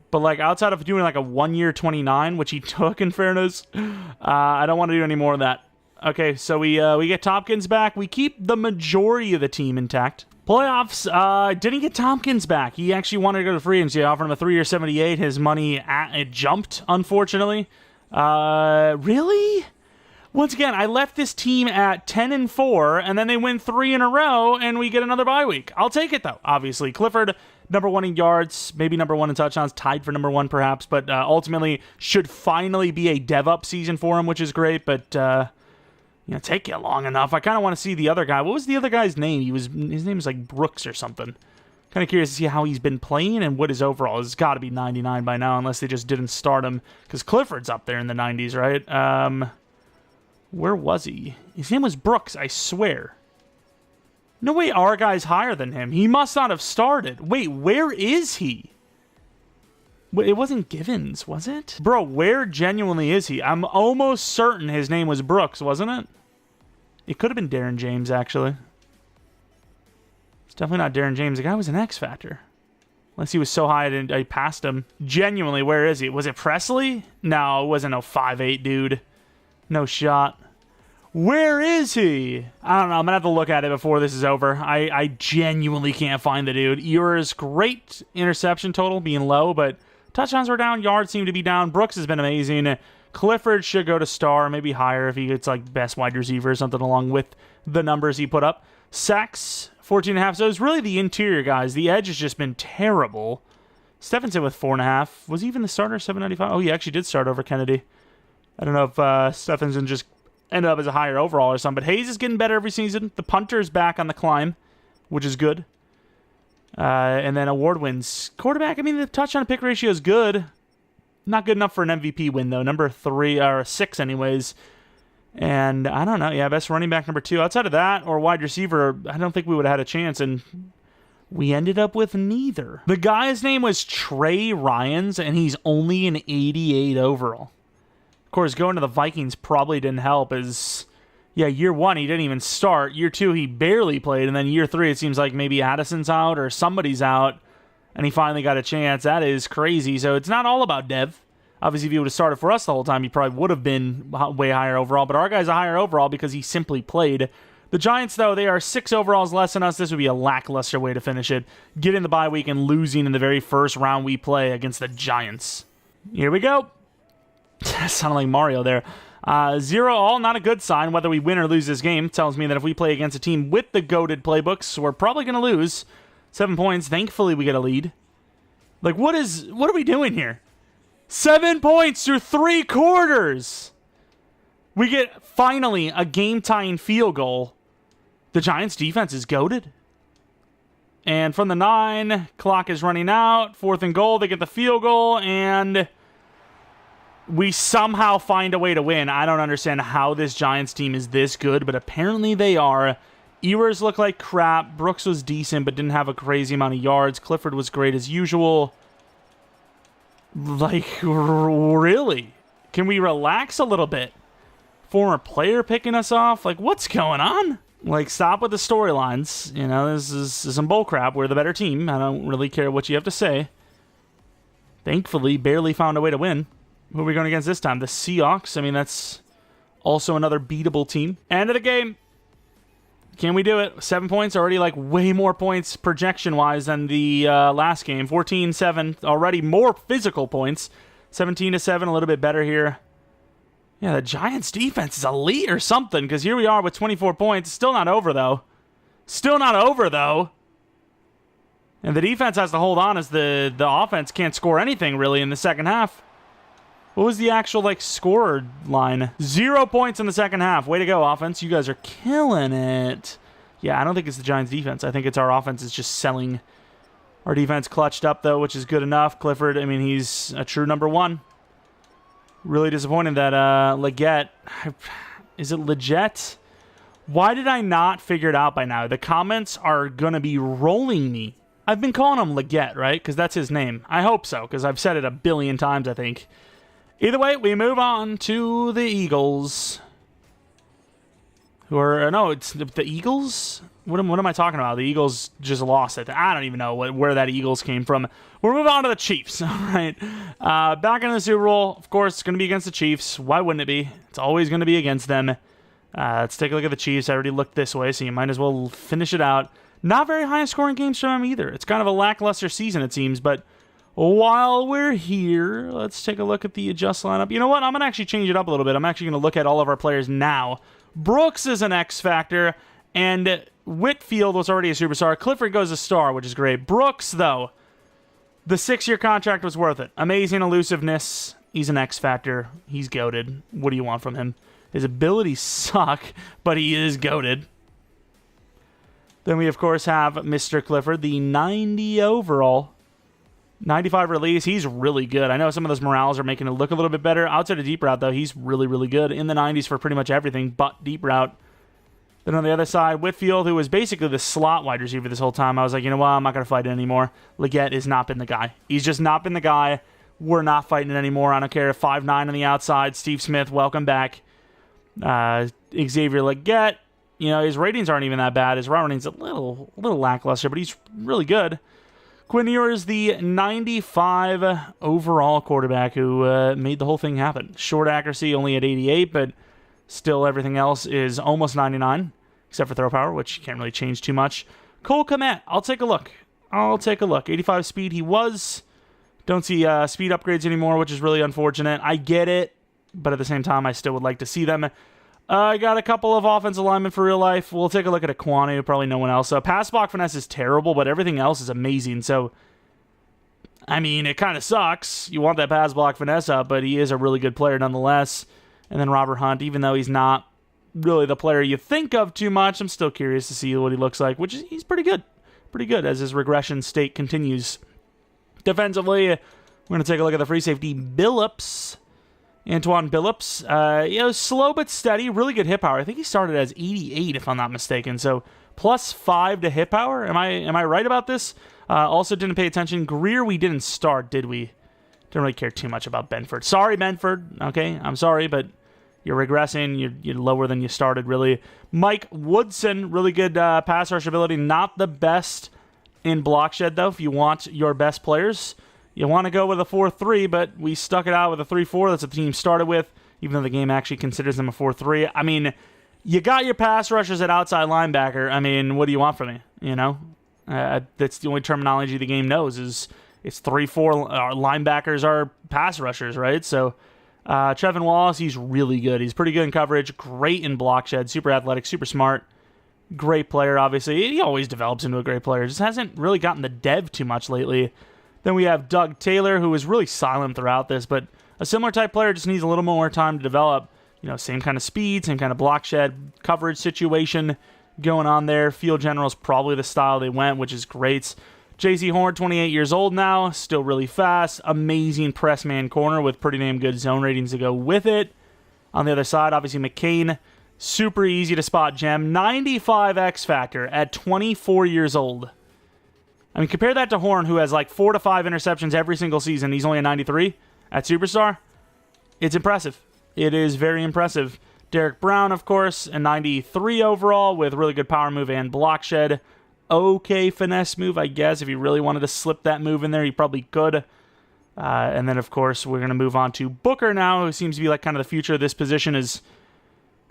But, like, outside of doing, like, a 1-year 29, which he took, in fairness, I don't want to do any more of that. Okay, so we get Tompkins back. We keep the majority of the team intact. Playoffs, didn't get Tompkins back. He actually wanted to go to free agency. I offered him a 3-year 78. His money, it jumped, unfortunately. Really? Once again, I left this team at 10-4, and then they win 3 in a row, and we get another bye week. I'll take it, though, obviously. Clifford, number 1 in yards, maybe number 1 in touchdowns, tied for number 1 perhaps, but ultimately should finally be a dev-up season for him, which is great, but take you long enough. I kind of want to see the other guy. What was the other guy's name? His name was like Brooks or something. Kind of curious to see how he's been playing and what his overall is. It's got to be 99 by now, unless they just didn't start him, because Clifford's up there in the 90s, right? Where was he? His name was Brooks, I swear. No way our guy's higher than him. He must not have started. Wait, where is he? It wasn't Givens, was it? Bro, where genuinely is he? I'm almost certain his name was Brooks, wasn't it? It could have been Darren James, actually. It's definitely not Darren James. The guy was an X Factor. Unless he was so high I passed him. Genuinely, where is he? Was it Presley? No, it wasn't no 5'8", dude. No shot. Where is he? I don't know. I'm going to have to look at it before this is over. I genuinely can't find the dude. Ewers, great interception total, being low, but touchdowns were down. Yards seem to be down. Brooks has been amazing. Clifford should go to star, maybe higher if he gets like best wide receiver or something along with the numbers he put up. Sacks, 14.5. So it's really the interior guys. The edge has just been terrible. Stephenson with 4.5. Was he even the starter? 795. Oh, he actually did start over Kennedy. I don't know if Stephenson just ended up as a higher overall or something, but Hayes is getting better every season. The punter's back on the climb, which is good. And then award wins. Quarterback, I mean, the touchdown pick ratio is good. Not good enough for an MVP win, though. Number 3, or 6 anyways. And I don't know. Yeah, best running back number 2. Outside of that, or wide receiver, I don't think we would have had a chance, and we ended up with neither. The guy's name was Trey Ryans, and he's only an 88 overall. Of course, going to the Vikings probably didn't help as, yeah, year 1, he didn't even start. Year 2, he barely played. And then year 3, it seems like maybe Addison's out or somebody's out, and he finally got a chance. That is crazy. So it's not all about Dev. Obviously, if he would have started for us the whole time, he probably would have been way higher overall. But our guy's a higher overall because he simply played. The Giants, though, they are 6 overalls less than us. This would be a lackluster way to finish it. Get in the bye week and losing in the very first round we play against the Giants. Here we go. Sounded like Mario there. 0-all, not a good sign. Whether we win or lose this game tells me that if we play against a team with the goated playbooks, we're probably going to lose. 7 points. Thankfully, we get a lead. Like, what are we doing here? 7 points through 3 quarters. We get, finally, a game-tying field goal. The Giants' defense is goated. And from the 9, clock is running out. 4th and goal, they get the field goal, and we somehow find a way to win. I don't understand how this Giants team is this good, but apparently they are. Ewers looked like crap. Brooks was decent, but didn't have a crazy amount of yards. Clifford was great as usual. Like, really? Can we relax a little bit? Former player picking us off? Like, what's going on? Like, stop with the storylines. You know, this is some bullcrap. We're the better team. I don't really care what you have to say. Thankfully, barely found a way to win. Who are we going against this time? The Seahawks. I mean, that's also another beatable team. End of the game. Can we do it? 7 points, already like way more points projection-wise than the last game. 14-7, already more physical points. 17-7, a little bit better here. Yeah, the Giants' defense is elite or something, because here we are with 24 points. Still not over, though. Still not over, though. And the defense has to hold on as the offense can't score anything, really, in the second half. What was the actual, like, score line? 0 points in the second half. Way to go, offense. You guys are killing it. Yeah, I don't think it's the Giants' defense. I think it's our offense is just selling. Our defense clutched up, though, which is good enough. Clifford, I mean, he's a true number 1. Really disappointed that Leggett... Is it Leggett? Why did I not figure it out by now? The comments are going to be rolling me. I've been calling him Leggett, right? Because that's his name. I hope so, because I've said it a billion times, I think. Either way, we move on to the Eagles, who are, no, it's the Eagles? What am I talking about? The Eagles just lost it. I don't even know where that Eagles came from. We're moving on to the Chiefs, all right? Back in the Super Bowl, of course, it's going to be against the Chiefs. Why wouldn't it be? It's always going to be against them. Let's take a look at the Chiefs. I already looked this way, so you might as well finish it out. Not very high-scoring games from them either. It's kind of a lackluster season, it seems, but while we're here, let's take a look at the adjust lineup. You know what? I'm going to actually change it up a little bit. I'm actually going to look at all of our players now. Brooks is an X factor, and Whitfield was already a superstar. Clifford goes a star, which is great. Brooks, though, the 6-year contract was worth it. Amazing elusiveness. He's an X factor. He's goated. What do you want from him? His abilities suck, but he is goated. Then we, of course, have Mr. Clifford, the 90 overall. 95 release, he's really good. I know some of those morales are making it look a little bit better. Outside of deep route, though, he's really, really good. In the 90s for pretty much everything but deep route. Then on the other side, Whitfield, who was basically the slot wide receiver this whole time. I was like, you know what, I'm not going to fight it anymore. Leggett has not been the guy. He's just not been the guy. We're not fighting it anymore. I don't care. 5'9" on the outside. Steve Smith, welcome back. Xavier Leggett, you know, his ratings aren't even that bad. His route rating's a little lackluster, but he's really good. Quinn Ewers, the 95 overall quarterback who made the whole thing happen. Short accuracy, only at 88, but still everything else is almost 99, except for throw power, which you can't really change too much. Cole Kmet, I'll take a look. 85 speed he was. Don't see speed upgrades anymore, which is really unfortunate. I get it, but at the same time, I still would like to see them. I got a couple of offensive linemen for real life. We'll take a look at Aquanu, probably no one else. Pass block finesse is terrible, but everything else is amazing. So, I mean, it kind of sucks. You want that pass block finesse up, but he is a really good player nonetheless. And then Robert Hunt, even though he's not really the player you think of too much, I'm still curious to see what he looks like, which is he's pretty good. Pretty good as his regression state continues. Defensively, we're going to take a look at the free safety, Billups. Antoine Billups, slow but steady, really good hit power. I think he started as 88, if I'm not mistaken. So +5 to hit power. Am I right about this? Also didn't pay attention. Greer, we didn't start, did we? Didn't really care too much about Benford. Sorry, Benford. Okay, I'm sorry, but you're regressing. You're lower than you started, really. Mike Woodson, really good pass rush ability. Not the best in block shed, though, if you want your best players. You want to go with a 4-3, but we stuck it out with a 3-4. That's what the team started with, even though the game actually considers them a 4-3. I mean, you got your pass rushers at outside linebacker. I mean, what do you want from me? You know? That's the only terminology the game knows is it's 3-4. Linebackers are pass rushers, right? So, Trevin Wallace, he's really good. He's pretty good in coverage, great in block shed, super athletic, super smart. Great player, obviously. He always develops into a great player. Just hasn't really gotten the dev too much lately. Then we have Doug Taylor, who was really silent throughout this, but a similar type player, just needs a little more time to develop. You know, same kind of speed, same kind of block shed, coverage situation going on there. Field general is probably the style they went, which is great. J.C. Horn, 28 years old now, still really fast. Amazing press man corner with pretty damn good zone ratings to go with it. On the other side, obviously McCain, super easy to spot gem. 95 X factor at 24 years old. I mean, compare that to Horn, who has like 4 to 5 interceptions every single season. He's only a 93 at Superstar. It's impressive. It is very impressive. Derek Brown, of course, a 93 overall with really good power move and block shed. Okay finesse move, I guess. If you really wanted to slip that move in there, you probably could. And then, of course, we're going to move on to Booker now, who seems to be like kind of the future of this position. Is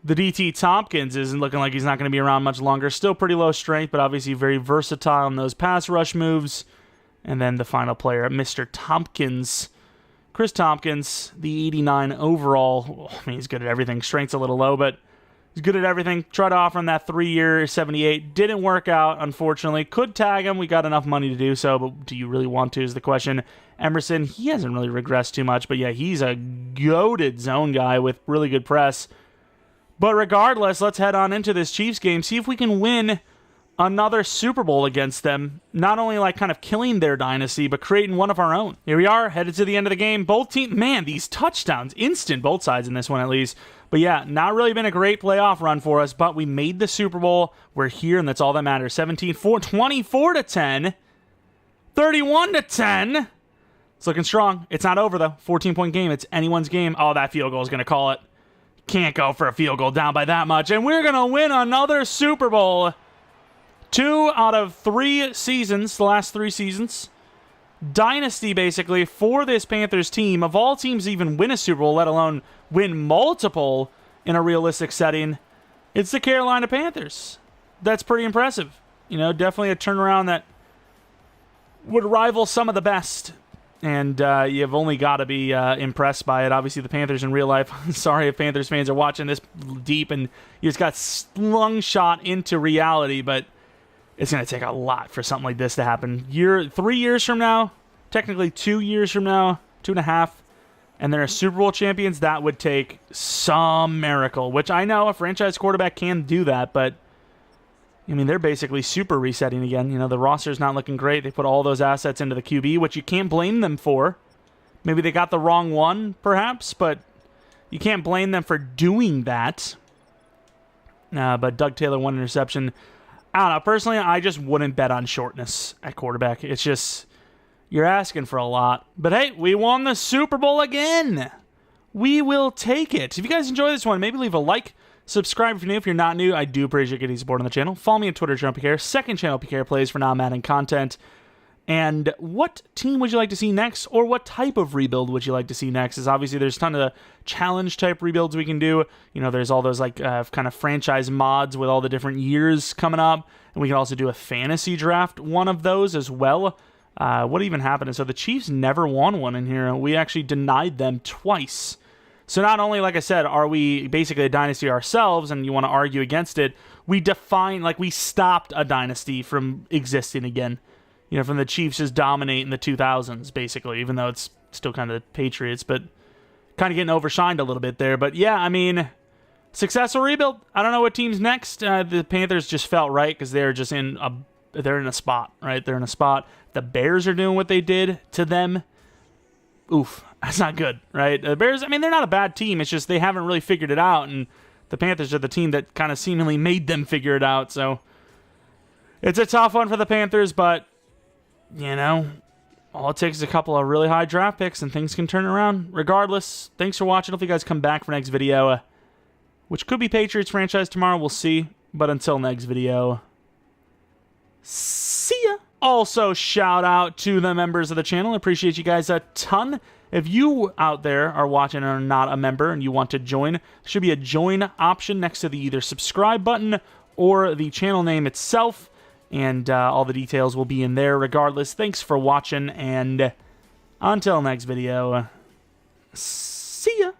the DT Tompkins isn't looking like he's not going to be around much longer. Still pretty low strength, but obviously very versatile in those pass rush moves. And then the final player, Mr. Tompkins. Chris Tompkins, the 89 overall. I mean, he's good at everything. Strength's a little low, but he's good at everything. Tried to offer him that 3-year 78. Didn't work out, unfortunately. Could tag him. We got enough money to do so, but do you really want to is the question. Emerson, he hasn't really regressed too much, but yeah, he's a goated zone guy with really good press. But regardless, let's head on into this Chiefs game, see if we can win another Super Bowl against them. Not only like kind of killing their dynasty, but creating one of our own. Here we are, headed to the end of the game. Both teams, man, these touchdowns, instant, both sides in this one at least. But yeah, not really been a great playoff run for us, but we made the Super Bowl. We're here, and that's all that matters. 17-4, 24-10, 31-10. It's looking strong. It's not over, though. 14-point game. It's anyone's game. Oh, that field goal is going to call it. Can't go for a field goal down by that much. And we're going to win another Super Bowl. 2 out of 3 seasons, the last 3 seasons. Dynasty, basically, for this Panthers team. Of all teams to even win a Super Bowl, let alone win multiple in a realistic setting, it's the Carolina Panthers. That's pretty impressive. You know, definitely a turnaround that would rival some of the best. And you've only got to be impressed by it. Obviously, the Panthers in real life, sorry if Panthers fans are watching this deep and you just got slungshot into reality, but it's going to take a lot for something like this to happen. 3 years from now, technically 2 years from now, 2.5, and they're Super Bowl champions, that would take some miracle, which I know a franchise quarterback can do that, but I mean, they're basically super resetting again. You know, the roster's not looking great. They put all those assets into the QB, which you can't blame them for. Maybe they got the wrong one, perhaps, but you can't blame them for doing that. But Doug Taylor, 1 interception. I don't know. Personally, I just wouldn't bet on shortness at quarterback. It's just, you're asking for a lot. But hey, we won the Super Bowl again. We will take it. If you guys enjoy this one, maybe leave a like. Subscribe if you're new. If you're not new, I do appreciate getting support on the channel. Follow me on Twitter, Jeromepkr. Second channel, PKR Plays for non-Madden content. And what team would you like to see next? Or what type of rebuild would you like to see next? Is obviously there's a ton of challenge type rebuilds we can do. You know, there's all those like kind of franchise mods with all the different years coming up. And we can also do a fantasy draft, one of those as well. What even happened? So the Chiefs never won one in here. We actually denied them twice. So not only, like I said, are we basically a dynasty ourselves and you want to argue against it, we stopped a dynasty from existing again. You know, from the Chiefs just dominating the 2000s, basically, even though it's still kind of the Patriots, but kind of getting overshined a little bit there. But yeah, I mean, successful rebuild. I don't know what team's next. The Panthers just felt right because they're just in a spot, right? They're in a spot. The Bears are doing what they did to them. Oof, that's not good, right? The Bears, I mean, they're not a bad team. It's just they haven't really figured it out, and the Panthers are the team that kind of seemingly made them figure it out. So it's a tough one for the Panthers, but you know, all it takes is a couple of really high draft picks and things can turn around. Regardless, thanks for watching. Hope you guys come back for next video, which could be Patriots franchise tomorrow. We'll see. But until next video, see ya. Also, shout out to the members of the channel. I appreciate you guys a ton. If you out there are watching and are not a member and you want to join, there should be a join option next to the either subscribe button or the channel name itself. And all the details will be in there regardless. Thanks for watching, and until next video, see ya.